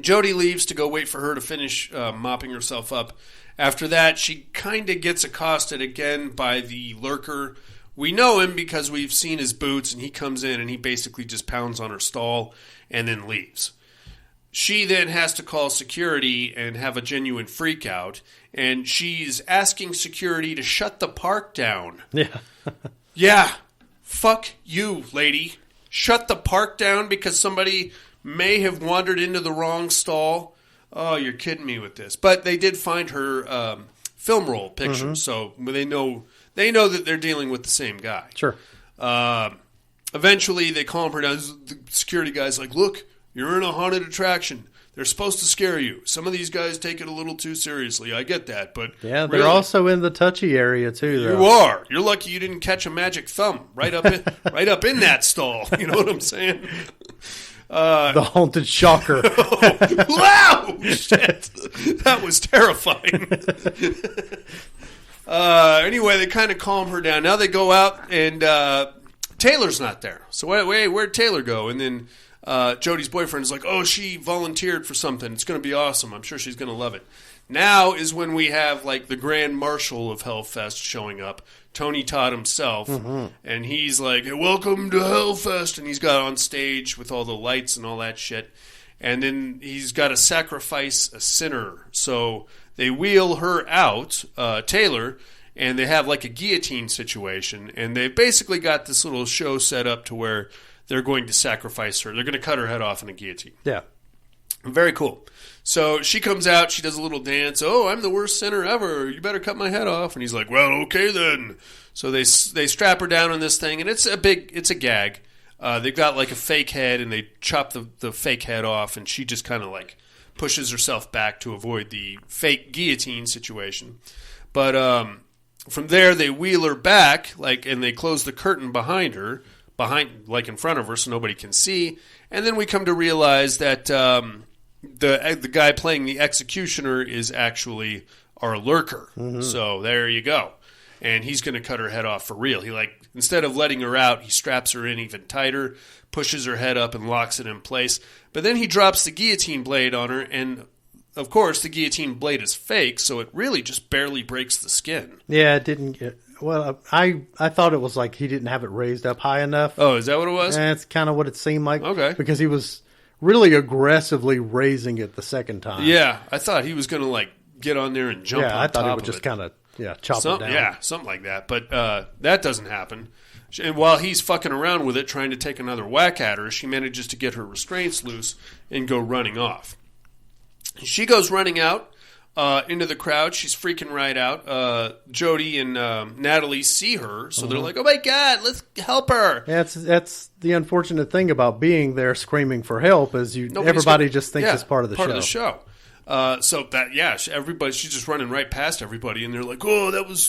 Jody leaves to go wait for her to finish mopping herself up. After that, she kind of gets accosted again by the lurker. We know him because we've seen his boots, and he comes in and he basically just pounds on her stall and then leaves. She then has to call security and have a genuine freak out, and she's asking security to shut the park down. Yeah. Yeah. Fuck you, lady. Shut the park down because somebody may have wandered into the wrong stall. Oh, you're kidding me with this. But they did find her film roll picture, so they know that they're dealing with the same guy. Sure. Eventually, they calm her down. The security guy's like, look, you're in a haunted attraction. They're supposed to scare you. Some of these guys take it a little too seriously. I get that, but yeah, they're also in the touchy area too. Though. You are. You're lucky you didn't catch a magic thumb right up in that stall. You know what I'm saying? The haunted shocker. Wow! Shit. That was terrifying. Anyway, they kind of calm her down. Now they go out, and Taylor's not there. So wait, where'd Taylor go? And then Jody's boyfriend is like, oh, she volunteered for something. It's going to be awesome. I'm sure she's going to love it. Now is when we have like the Grand Marshal of Hellfest showing up, Tony Todd himself, and he's like, hey, welcome to Hellfest, and he's got on stage with all the lights and all that shit, and then he's got to sacrifice a sinner, so they wheel her out, Taylor, and they have like a guillotine situation, and they basically got this little show set up to where they're going to sacrifice her. They're going to cut her head off in a guillotine. Yeah. Very cool. So she comes out, she does a little dance. Oh, I'm the worst sinner ever. You better cut my head off. And he's like, well, okay then. So they strap her down on this thing, and it's a gag. They've got like a fake head, and they chop the fake head off, and she just kind of like pushes herself back to avoid the fake guillotine situation. But from there, they wheel her back, and they close the curtain behind her, in front of her, so nobody can see. And then we come to realize that the guy playing the executioner is actually our lurker. So there you go. And he's going to cut her head off for real. He instead of letting her out, he straps her in even tighter, pushes her head up, and locks it in place. But then he drops the guillotine blade on her, and of course the guillotine blade is fake, so it really just barely breaks the skin. Yeah, it didn't get... Well, I thought it was like he didn't have it raised up high enough. Oh, is that what it was? That's kind of what it seemed like. Okay. Because he was really aggressively raising it the second time. Yeah, I thought he was going to get on there and jump on top of it. Yeah, I thought he would just kind of chop it down. Yeah, something like that. But that doesn't happen. And while he's fucking around with it, trying to take another whack at her, she manages to get her restraints loose and go running off. She goes running out into the crowd. She's freaking right out. Jody and Natalie see her, so they're like, "Oh my god, let's help her!" Yeah, that's the unfortunate thing about being there screaming for help is everybody just thinks it's part of the show. Part of the show. She's just running right past everybody, and they're like, "Oh, that was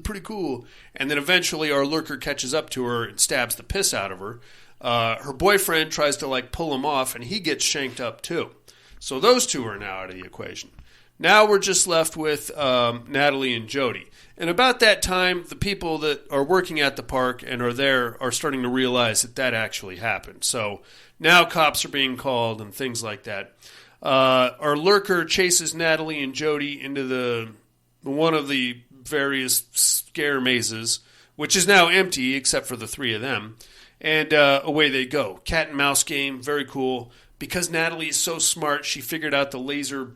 pretty cool." And then eventually, our lurker catches up to her and stabs the piss out of her. Her boyfriend tries to pull him off, and he gets shanked up too. So those two are now out of the equation. Now we're just left with Natalie and Jody. And about that time, the people that are working at the park and are there are starting to realize that actually happened. So now cops are being called and things like that. Our lurker chases Natalie and Jody into one of the various scare mazes, which is now empty except for the three of them. And away they go. Cat and mouse game, very cool. Because Natalie is so smart, she figured out the laser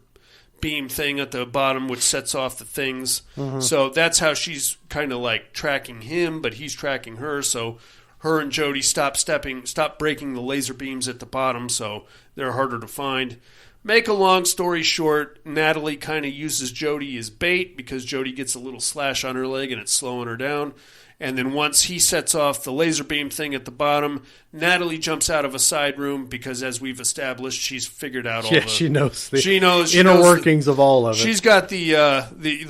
beam thing at the bottom, which sets off the things. So that's how she's kind of tracking him, but he's tracking her. So her and Jody stop breaking the laser beams at the bottom, so they're harder to find. Make a long story short, Natalie kind of uses Jody as bait because Jody gets a little slash on her leg and it's slowing her down. And then once he sets off the laser beam thing at the bottom, Natalie jumps out of a side room because, as we've established, she's figured out all she knows the inner workings of all of it. She's got the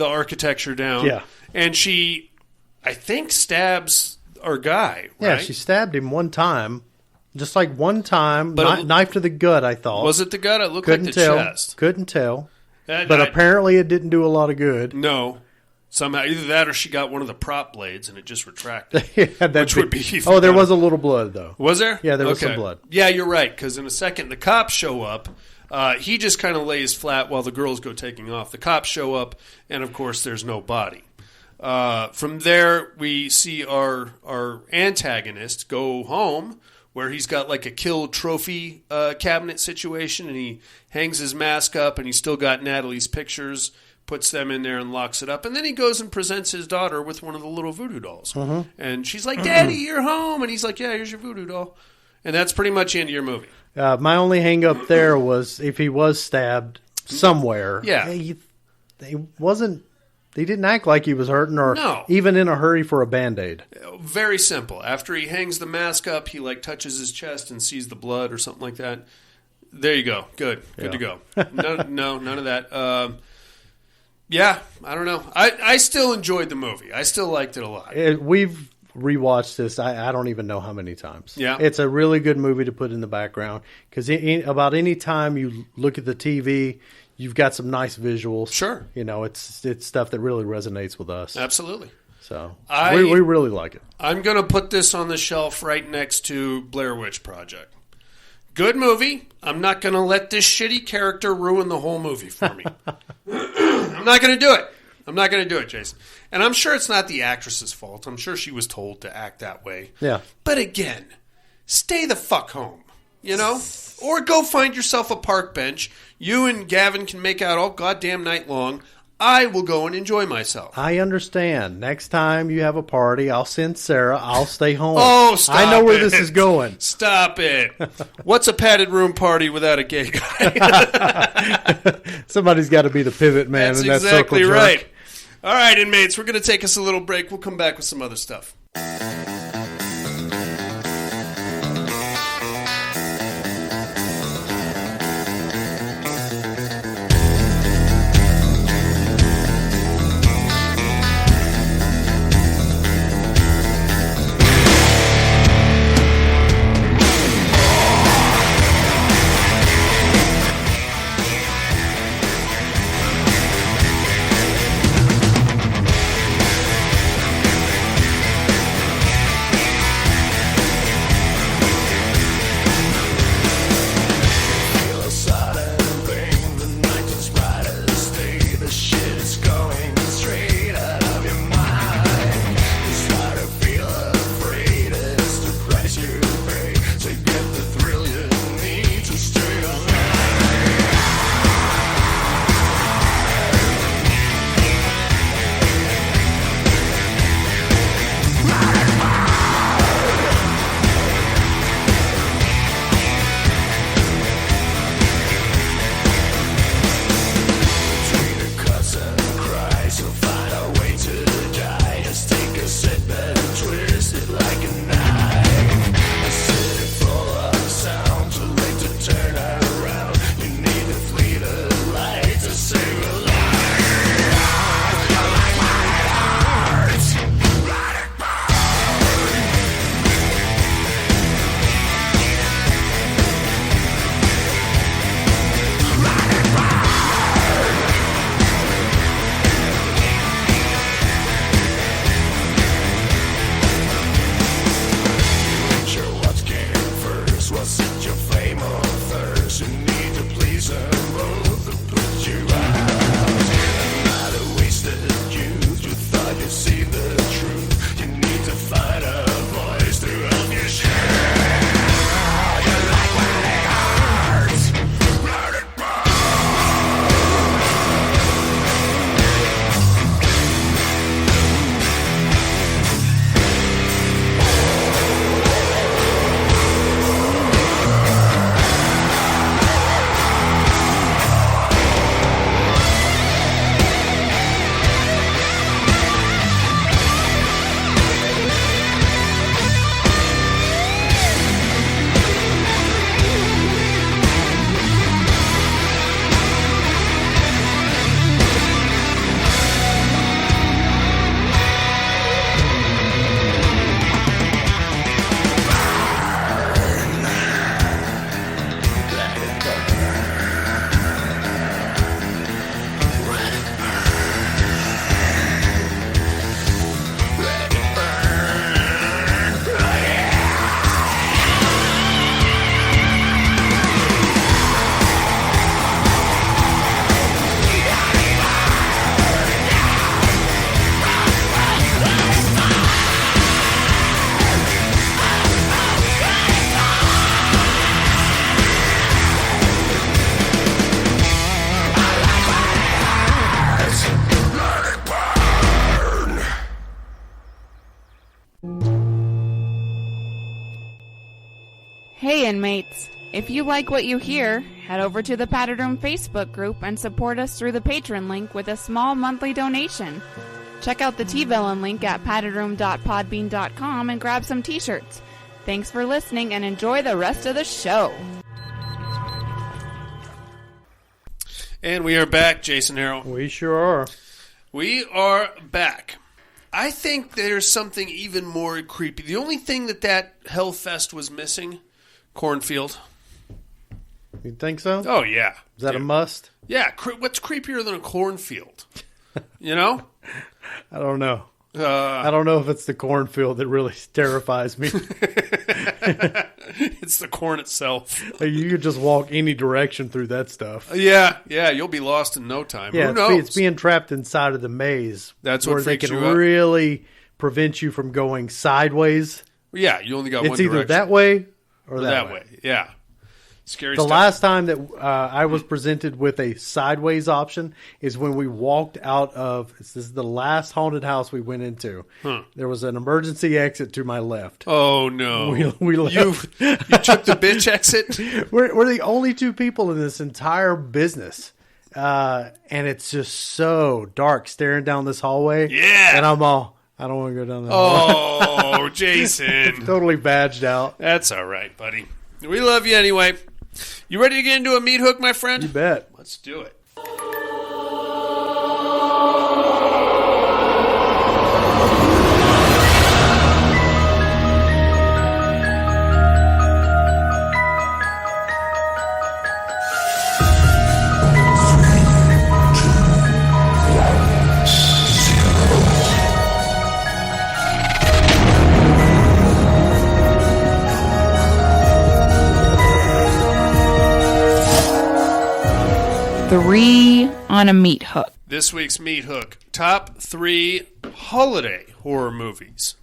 architecture down. Yeah. And she, I think, stabs our guy, right? Yeah, she stabbed him one time. Just one time. Knife to the gut, I thought. Was it the gut? It looked like the chest. Couldn't tell. But apparently it didn't do a lot of good. No. Somehow, either that or she got one of the prop blades and it just retracted. Which would be even there better. was a little blood, though. Was there? Yeah, there was some blood. Yeah, you're right, because in a second, the cops show up. He just kind of lays flat while the girls go taking off. The cops show up, and of course, there's no body. From there, we see our antagonist go home, where he's got a kill trophy cabinet situation, and he hangs his mask up, and he's still got Natalie's pictures, puts them in there and locks it up. And then he goes and presents his daughter with one of the little voodoo dolls. And she's like, "Daddy, you're home." And he's like, "Yeah, here's your voodoo doll." And that's pretty much the end of your movie. My only hang up there was if he was stabbed somewhere. Yeah. He didn't act like he was hurting or even in a hurry for a Band-Aid. Very simple. After he hangs the mask up, he touches his chest and sees the blood or something like that. There you go. Good to go. No, none of that. Yeah, I don't know. I still enjoyed the movie. I still liked it a lot. We've rewatched this, I don't even know how many times. Yeah. It's a really good movie to put in the background because about any time you look at the TV, you've got some nice visuals. Sure. It's stuff that really resonates with us. Absolutely. So we really like it. I'm going to put this on the shelf right next to Blair Witch Project. Good movie. I'm not going to let this shitty character ruin the whole movie for me. I'm not going to do it. I'm not going to do it, Jason. And I'm sure it's not the actress's fault. I'm sure she was told to act that way. Yeah. But again, stay the fuck home, you know? Or go find yourself a park bench. You and Gavin can make out all goddamn night long. I will go and enjoy myself. I understand. Next time you have a party, I'll send Sarah. I'll stay home. Oh, stop it. I know where this is going. Stop it. What's a padded room party without a gay guy? Somebody's got to be the pivot man That's in that exactly circle jerk. right. All right, inmates, we're going to take us a little break. We'll come back with some other stuff. Hey inmates, if you like what you hear, head over to the Padded Room Facebook group and support us through the Patreon link with a small monthly donation. Check out the T-Villain link at paddedroom.podbean.com and grab some t-shirts. Thanks for listening and enjoy the rest of the show. And we are back, Jason Harrell. We sure are. We are back. I think there's something even more creepy. The only thing that Hellfest was missing, cornfield. You think so? Oh, yeah. Is that a must? Yeah. What's creepier than a cornfield? You know? I don't know. I don't know if it's the cornfield that really terrifies me. It's It's the corn itself. You could just walk any direction through that stuff. Yeah, you'll be lost in no time. Yeah, Who knows? It's being trapped inside of the maze. That's where what they freaks can you out. really prevent you from going sideways. Yeah, you only got one It's direction. either that way or that way. Yeah. Scary The stuff. last time that I was presented with a sideways option is when we walked out of, this is the last haunted house we went into. There was an emergency exit to my left. Oh, no. We left. You took the bitch exit? We're the only two people in this entire business. And it's just so dark staring down this hallway. Yeah. And I'm all, I don't want to go down that hallway. Oh, Jason. Totally badged out. That's all right, buddy. We love you anyway. You ready to get into a meat hook, my friend? You bet. Let's do it. Three on a meat hook. This week's meat hook. Top 3 holiday horror movies.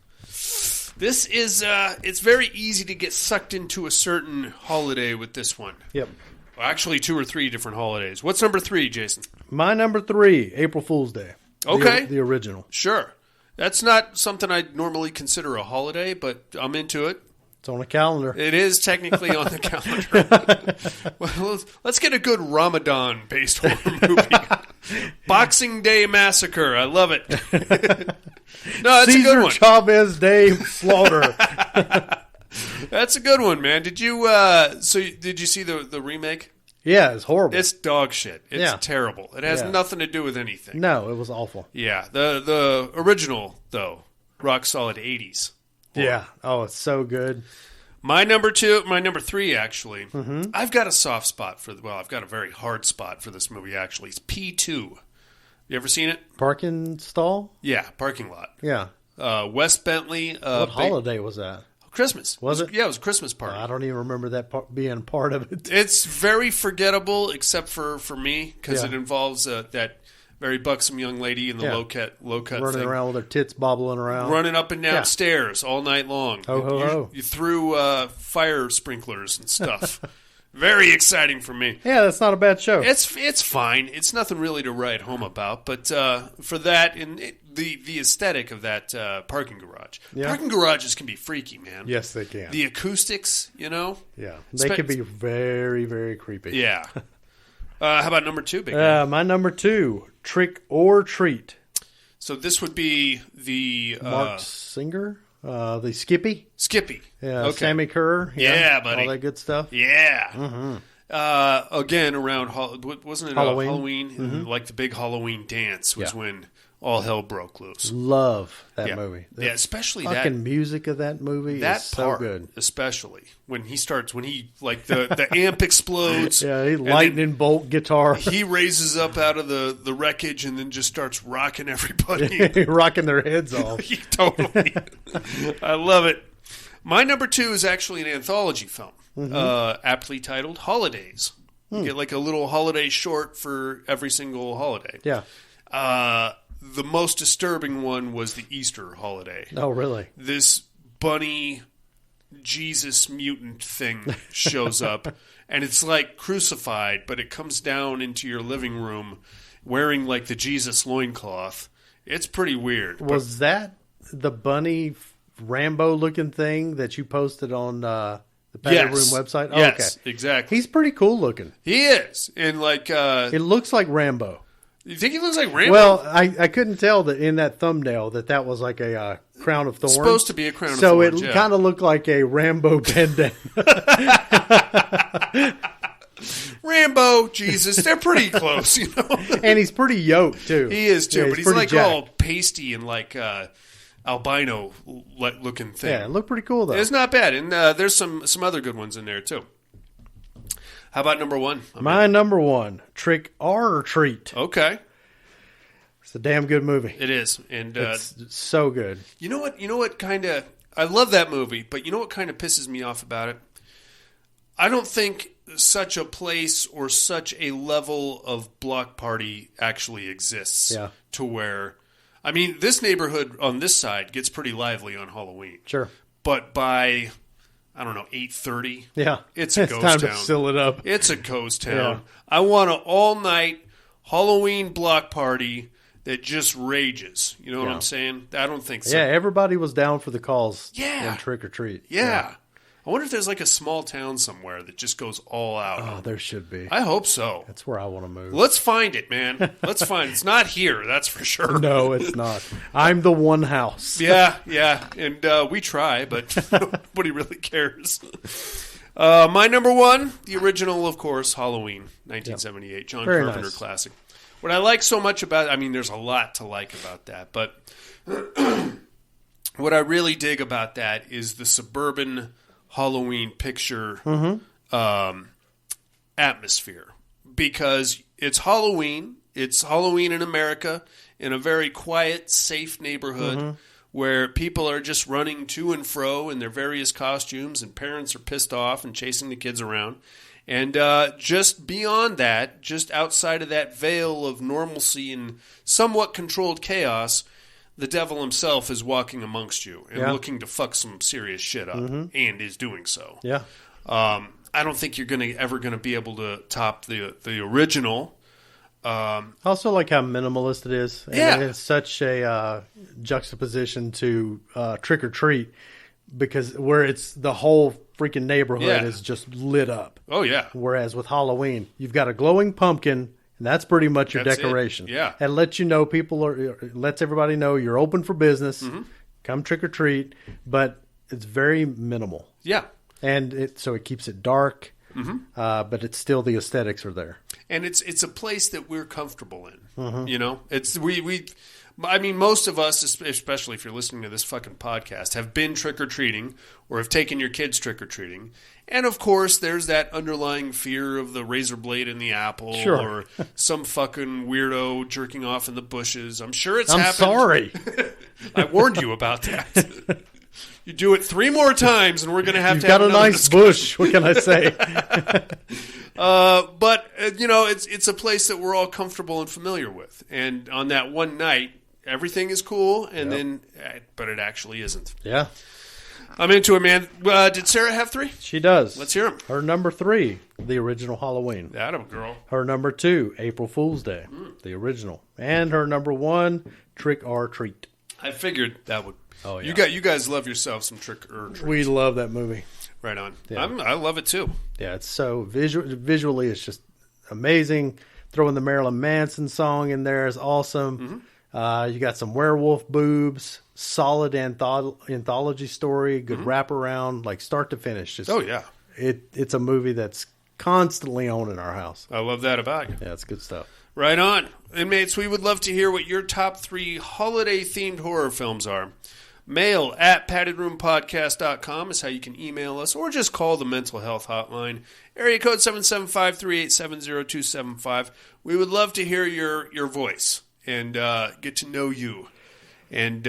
This is, it's very easy to get sucked into a certain holiday with this one. Yep. Well, actually, 2 or 3 different holidays. What's number 3, Jason? My number 3, April Fool's Day. Okay. The original. Sure. That's not something I'd normally consider a holiday, but I'm into it. It's on a calendar. It is technically on the calendar. Well, let's get a good Ramadan-based horror movie. Boxing Day Massacre. I love it. No, that's Cesar a good one. Chavez Day Slaughter. That's a good one, man. Did you did you see the remake? Yeah, it's horrible. It's dog shit. It's terrible. It has nothing to do with anything. No, it was awful. Yeah, the original though, rock solid 80s. Yeah. Oh, it's so good. My number 3, actually. Mm-hmm. I've got a soft spot I've got a very hard spot for this movie, actually. It's P2. You ever seen it? Parking stall? Yeah, parking lot. Yeah. Wes Bentley. What holiday was that? Christmas. Was it? Yeah, it was a Christmas party. I don't even remember that being part of it. It's very forgettable, except for me, because it involves that very buxom young lady in the low cut running thing. around with her tits bobbling around, running up and down stairs all night long. Ho, ho, ho. You threw fire sprinklers and stuff. Very exciting for me. Yeah, that's not a bad show. It's fine. It's nothing really to write home about, but for that and the aesthetic of that parking garage. Yeah. Parking garages can be freaky, man. Yes, they can. The acoustics, Yeah, they can be very, very creepy. Yeah. How about number 2, big man? My number 2, Trick or Treat. So this would be the Mark Singer, the Skippy. Yeah, okay. Sammy Kerr. Yeah, buddy. All that good stuff. Yeah. Mm-hmm. Again, around wasn't it Halloween? Mm-hmm. Like the big Halloween dance was when all hell broke loose. Love that movie. Yeah, especially fucking music of that movie that is part, so good. Especially when he like the amp explodes. Yeah, lightning bolt guitar. He raises up out of the wreckage and then just starts rocking everybody. Rocking their heads off. Totally. I love it. My number 2 is actually an anthology film, aptly titled Holidays. You get like a little holiday short for every single holiday. Yeah. The most disturbing one was the Easter holiday. Oh, really? This bunny Jesus mutant thing shows up, and it's like crucified, but it comes down into your living room wearing like the Jesus loincloth. It's pretty weird. Was that the bunny Rambo-looking thing that you posted on the Padded Room website? Oh, yes, okay. Exactly. He's pretty cool looking. He is. And like... it looks like Rambo. You think he looks like Rambo? Well, I couldn't tell that in that thumbnail that was like a crown of thorns. It's supposed to be a crown of So thorns, it kind of looked like a Rambo bandana. Rambo, Jesus, they're pretty close, you know. And he's pretty yoked, too. He is, too. Yeah, but he's like jacked. all pasty and like albino looking thing. Yeah, it looked pretty cool, though. It's not bad. And there's some other good ones in there, too. How about number 1? My number 1, Trick or Treat. Okay. It's a damn good movie. It is. And it's so good. You know what kind of... I love that movie, but you know what kind of pisses me off about it? I don't think such a place or such a level of block party actually exists. Yeah. To where, I mean, this neighborhood on this side gets pretty lively on Halloween. Sure. But by, I don't know, 8:30, yeah, it's a ghost time town. to seal it up. It's a ghost town. Yeah. I want an all-night Halloween block party that just rages. You know what I'm saying? I don't think so. Yeah, everybody was down for the calls. Yeah. And trick or treat. Yeah. I wonder if there's like a small town somewhere that just goes all out. Oh, there should be. I hope so. That's where I want to move. Let's find it, man. Let's find it. It's not here, that's for sure. No, it's not. I'm the one house. Yeah. And we try, but nobody really cares. My number one, the original, of course, Halloween, 1978. John Very Carpenter nice. classic. What I like so much about, I mean, there's a lot to like about that, but what I really dig about that is the suburban Halloween picture atmosphere, because it's Halloween in America in a very quiet, safe neighborhood where people are just running to and fro in their various costumes and parents are pissed off and chasing the kids around. And just beyond that, just outside of that veil of normalcy and somewhat controlled chaos, the devil himself is walking amongst you and looking to fuck some serious shit up, and is doing so. Yeah. I don't think you're ever gonna be able to top the original. I also like how minimalist it is. And it's such a juxtaposition to Trick or Treat, because where it's the whole freaking neighborhood is just lit up. Oh yeah. Whereas with Halloween, you've got a glowing pumpkin. And that's pretty much your decoration. Yeah. And lets you know lets everybody know you're open for business. Come trick or treat, but it's very minimal. Yeah. And so it keeps it dark, but it's still, the aesthetics are there. And it's a place that we're comfortable in. You know, I mean, most of us, especially if you're listening to this fucking podcast, have been trick-or-treating or have taken your kids trick-or-treating. And, of course, there's that underlying fear of the razor blade in the apple or some fucking weirdo jerking off in the bushes. I'm sure it's happened. I'm sorry. I warned you about that. You do it 3 more times and we're going to have to have another another nice bush. What can I say? But, you know, it's a place that we're all comfortable and familiar with. And on that one night, everything is cool, and but it actually isn't. Yeah. I'm into it, man. Did Sarah have 3? She does. Let's hear them. Her number 3, the original Halloween. Atta girl. Her number 2, April Fool's Day, the original. And her number 1, Trick or Treat. I figured that would. Oh, yeah. You guys love yourself some Trick or Treat. We love that movie. Right on. Yeah. I love it, too. Yeah, it's so visually, it's just amazing. Throwing the Marilyn Manson song in there is awesome. You got some werewolf boobs, solid anthology story, good wraparound, like start to finish. Just, it's a movie that's constantly on in our house. I love that about you. Yeah, it's good stuff. Right on. Inmates, we would love to hear what your top 3 holiday-themed horror films are. Mail at paddedroompodcast.com is how you can email us, or just call the mental health hotline, area code 775-387-0275. We would love to hear your voice and get to know you and,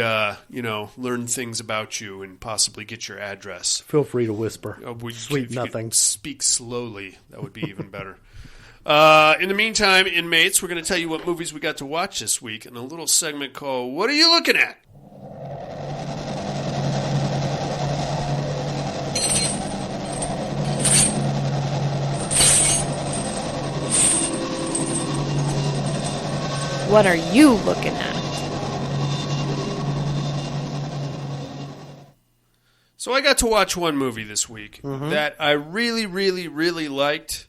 learn things about you and possibly get your address. Feel free to whisper. Sweet nothing. Speak slowly. That would be even better. In the meantime, inmates, we're going to tell you what movies we got to watch this week in a little segment called What Are You Looking At? What are you looking at? So I got to watch one movie this week that I really, really, really liked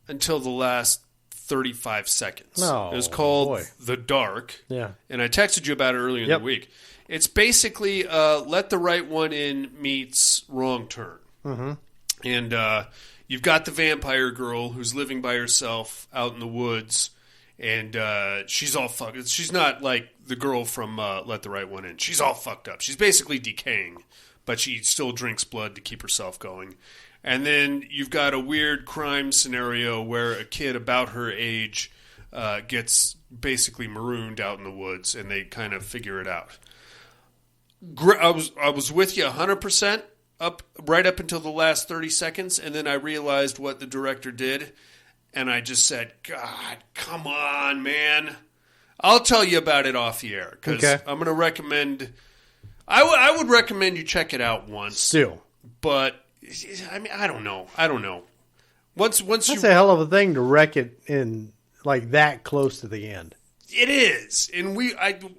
until the last 35 seconds. Oh, it was called boy. The Dark. Yeah. And I texted you about it earlier in the week. It's basically Let the Right One In meets Wrong Turn. And you've got the vampire girl who's living by herself out in the woods. And she's all fucked. She's not like the girl from Let the Right One In. She's all fucked up. She's basically decaying, but she still drinks blood to keep herself going. And then you've got a weird crime scenario where a kid about her age gets basically marooned out in the woods, and they kind of figure it out. I was with you 100%. right up until the last 30 seconds, and then I realized what the director did, and I just said, God, come on, man. I'll tell you about it off the air, because I'm going to recommend... I would recommend you check it out once. Still. But, I mean, I don't know. Once That's a hell of a thing to wreck it in, like, that close to the end. It is. And I don't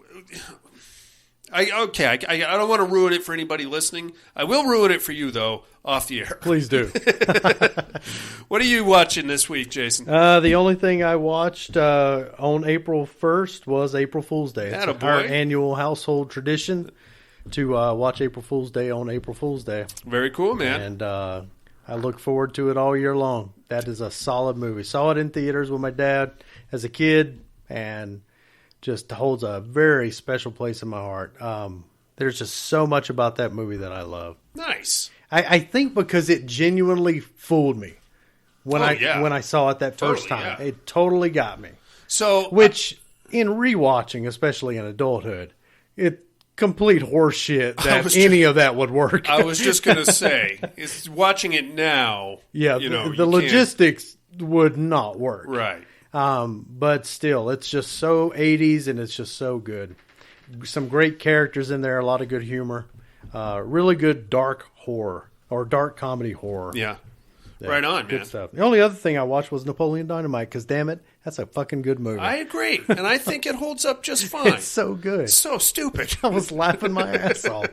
want to ruin it for anybody listening. I will ruin it for you, though, off the air. Please do. What are you watching this week, Jason? The only thing I watched on April 1st was April Fool's Day. It's our annual household tradition to watch April Fool's Day on April Fool's Day. Very cool, man. And I look forward to it all year long. That is a solid movie. Saw it in theaters with my dad as a kid, and just holds a very special place in my heart. There's just so much about that movie that I love. Nice. I think because it genuinely fooled me when I saw it that first time. Yeah. It totally got me. So, which in rewatching, especially in adulthood, it complete horseshit that any of that would work. I was just going to say, it's watching it now. Yeah, the logistics would not work. Right. But still, it's just so 80s and it's just so good. Some great characters in there, a lot of good humor. Really good dark horror or dark comedy horror. Yeah. Right on, good man. Stuff. The only other thing I watched was Napoleon Dynamite because, damn it, that's a fucking good movie. I agree, and I think it holds up just fine. It's so good. It's so stupid. I was laughing my ass off.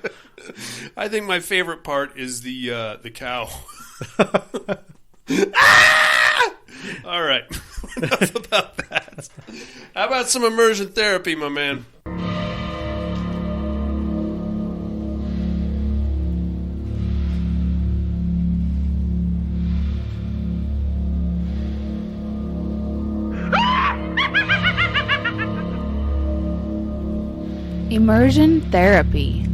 I think my favorite part is the cow. All right. Enough about that. How about some immersion therapy, my man? Immersion therapy.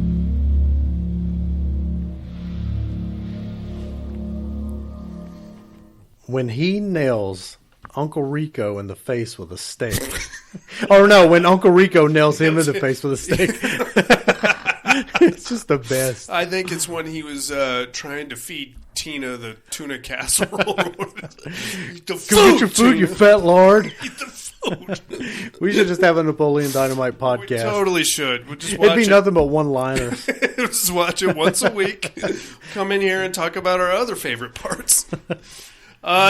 When he nails Uncle Rico in the face with a steak. Or no, when Uncle Rico nails him in the face with a steak. It's just the best. I think it's when he was trying to feed Tina the tuna casserole. Eat the food, get your food, you fat lord. Eat the food. We should just have a Napoleon Dynamite podcast. We totally should. We'll just watch It'd be nothing but one-liners. Just watch it once a week. Come in here and talk about our other favorite parts.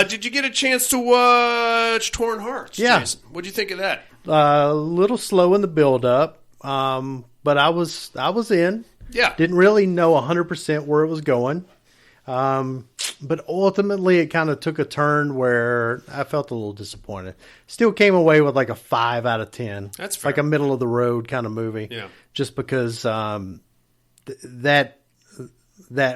Did you get a chance to watch Torn Hearts, Jason? What'd you think of that? A little slow in the build-up, but I was in. Yeah. Didn't really know 100% where it was going. But ultimately it kind of took a turn where I felt a little disappointed. Still came away with like a 5 out of 10. That's fair. Like a middle of the road kind of movie. Yeah. Just because that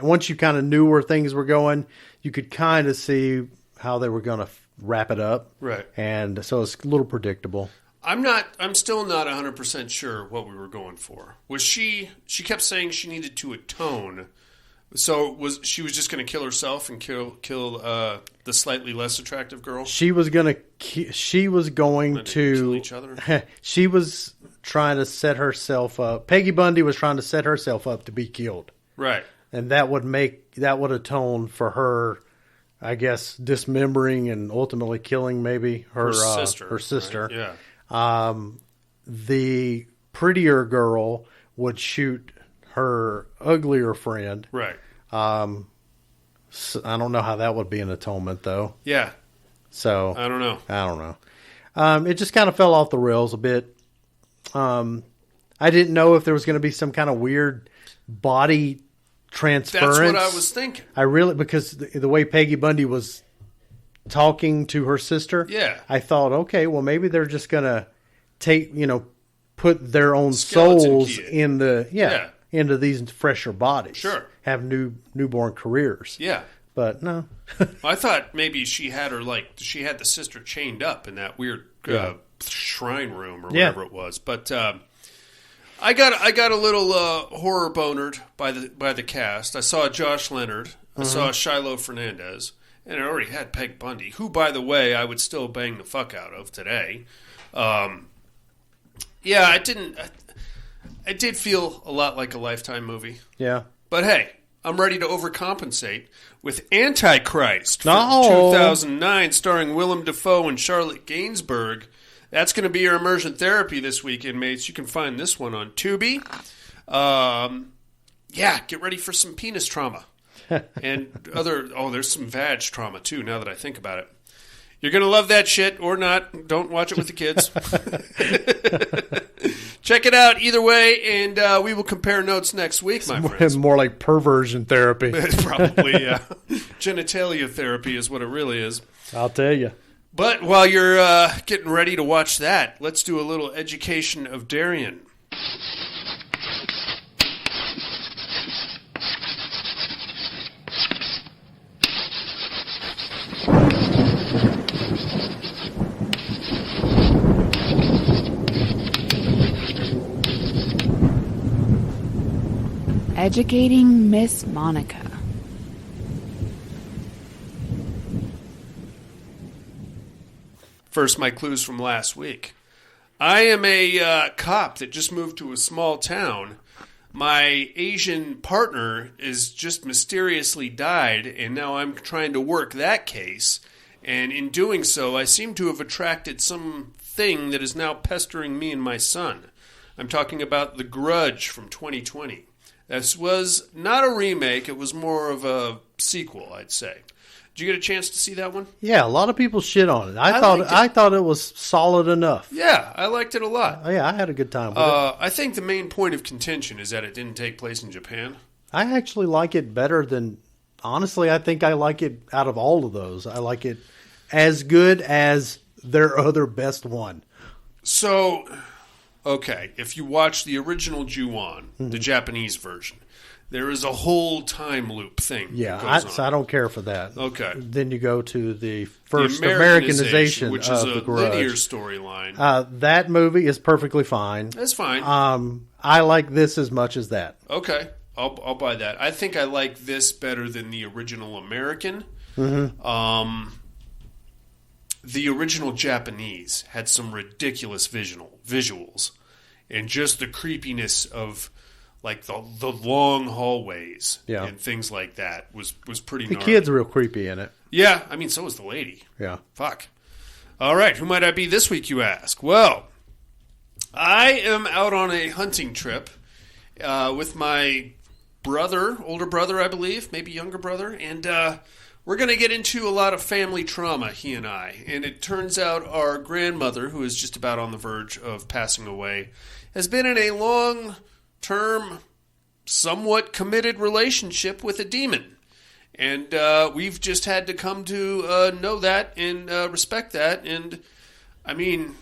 once you kind of knew where things were going, you could kind of see how they were going to wrap it up. Right. And so it's a little predictable. I'm still not 100% sure what we were going for. Was she kept saying she needed to atone. So she was just going to kill herself and kill the slightly less attractive girl? She was going to kill each other? She was trying to set herself up. Peggy Bundy was trying to set herself up to be killed. Right. And that would atone for her, I guess, dismembering and ultimately killing maybe her sister. Right? Yeah. The prettier girl would shoot her uglier friend. Right. So I don't know how that would be an atonement, though. Yeah. So I don't know. It just kind of fell off the rails a bit. I didn't know if there was going to be some kind of weird body transference. That's what I was thinking. Because the way Peggy Bundy was talking to her sister, yeah, I thought, okay, well, maybe they're just going to put their own souls in into these fresher bodies. Sure. Have newborn careers. Yeah. But no. I thought maybe she had the sister chained up in that weird shrine room or whatever it was. But I got a little horror bonered by the cast. I saw Josh Leonard. I saw Shiloh Fernandez. And I already had Peg Bundy, who, by the way, I would still bang the fuck out of today. It did feel a lot like a Lifetime movie. Yeah. But hey, I'm ready to overcompensate with Antichrist from No. 2009, starring Willem Dafoe and Charlotte Gainsbourg. That's going to be your immersion therapy this week, inmates. You can find this one on Tubi. Get ready for some penis trauma. And there's some vag trauma, too, now that I think about it. You're going to love that shit, or not. Don't watch it with the kids. Check it out either way, and we will compare notes next week, my friends. More like perversion therapy. Probably, yeah. Genitalia therapy is what it really is. I'll tell you. But while you're getting ready to watch that, let's do a little education of Darien. Educating Miss Monica. First, my clues from last week. I am a cop that just moved to a small town. My Asian partner is just mysteriously died, and now I'm trying to work that case. And in doing so, I seem to have attracted something that is now pestering me and my son. I'm talking about The Grudge from 2020. This was not a remake. It was more of a sequel, I'd say. Did you get a chance to see that one? Yeah, a lot of people shit on it. I thought it was solid enough. Yeah, I liked it a lot. Yeah, I had a good time with it. I think the main point of contention is that it didn't take place in Japan. I actually like it better than... Honestly, I think I like it out of all of those. I like it as good as their other best one. So... Okay, if you watch the original Ju-On, the Japanese version, there is a whole time loop thing. Yeah, so I don't care for that. Okay. Then you go to the first Americanization which of is The a Grudge. linear storyline. That movie is perfectly fine. That's fine. I like this as much as that. Okay, I'll buy that. I think I like this better than the original American. The original Japanese had some ridiculous visuals, and just the creepiness of like the long hallways and things like that was pretty gnarly. The kid's real creepy in it. Yeah, I mean, so was the lady. Yeah. Fuck. All right, who might I be this week, you ask? Well, I am out on a hunting trip with my brother, older brother, I believe, maybe younger brother, and we're going to get into a lot of family trauma, he and I. And it turns out our grandmother, who is just about on the verge of passing away, has been in a long-term, somewhat committed relationship with a demon. And we've just had to come to know that and respect that. And, I mean,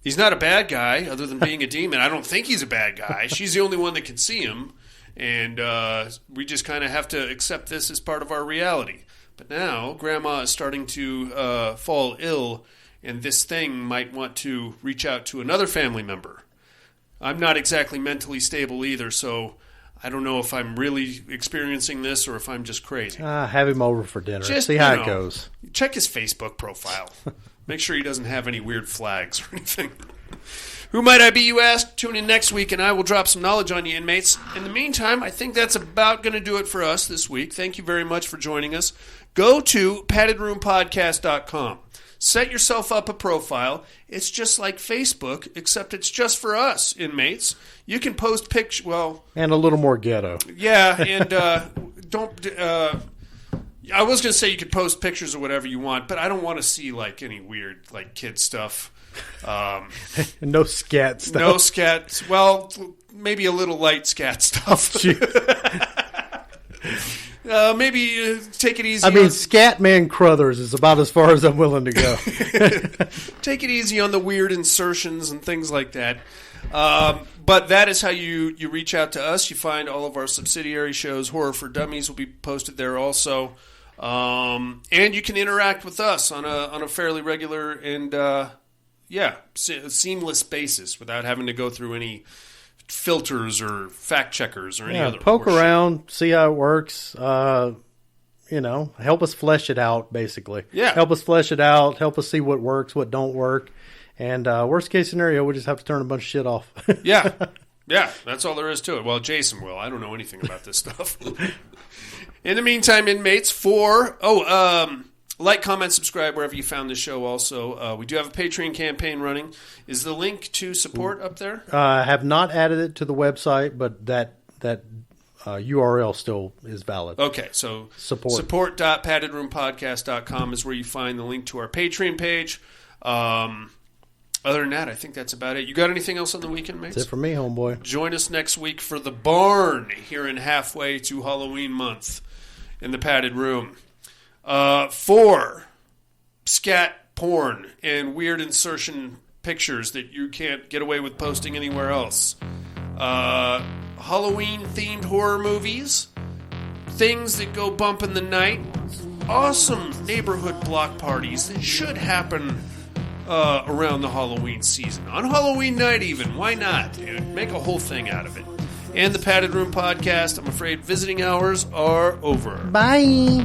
he's not a bad guy other than being a demon. I don't think he's a bad guy. She's the only one that can see him. And we just kind of have to accept this as part of our reality. But now, Grandma is starting to fall ill, and this thing might want to reach out to another family member. I'm not exactly mentally stable either, so I don't know if I'm really experiencing this or if I'm just crazy. Have him over for dinner. See how it goes. Check his Facebook profile. Make sure he doesn't have any weird flags or anything. Who might I be, you ask? Tune in next week, and I will drop some knowledge on you, inmates. In the meantime, I think that's about going to do it for us this week. Thank you very much for joining us. Go to paddedroompodcast.com. Set yourself up a profile. It's just like Facebook, except it's just for us, inmates. You can post pictures, and a little more ghetto. Yeah, and don't... I was going to say you could post pictures or whatever you want, but I don't want to see, like, any weird, like, kid stuff. No scat stuff. No scat. Well, maybe a little light scat stuff. Maybe take it easy. I mean, Scatman Crothers is about as far as I'm willing to go. Take it easy on the weird insertions and things like that. But that is how you reach out to us. You find all of our subsidiary shows. Horror for Dummies will be posted there also. And you can interact with us on a fairly regular and seamless basis without having to go through any filters or fact checkers or any other. Poke around, see how it works. Help us flesh it out. Basically, help us flesh it out. Help us see what works, what don't work, and worst case scenario, we just have to turn a bunch of shit off. Yeah, Yeah, that's all there is to it. Well, Jason will. I don't know anything about this stuff. In the meantime, inmates, like, comment, subscribe wherever you found this show. Also, we do have a Patreon campaign running. Is the link to support up there? I have not added it to the website, but that URL still is valid. Okay, so support.paddedroompodcast.com is where you find the link to our Patreon page. Other than that, I think that's about it. You got anything else on the weekend, mates? That's it for me, homeboy. Join us next week for The Barn here in halfway to Halloween month in the Padded Room. For scat porn and weird insertion pictures that you can't get away with posting anywhere else. Halloween-themed horror movies. Things that go bump in the night. Awesome neighborhood block parties that should happen around the Halloween season. On Halloween night even. Why not? Dude? Make a whole thing out of it. And the Padded Room Podcast. I'm afraid visiting hours are over. Bye.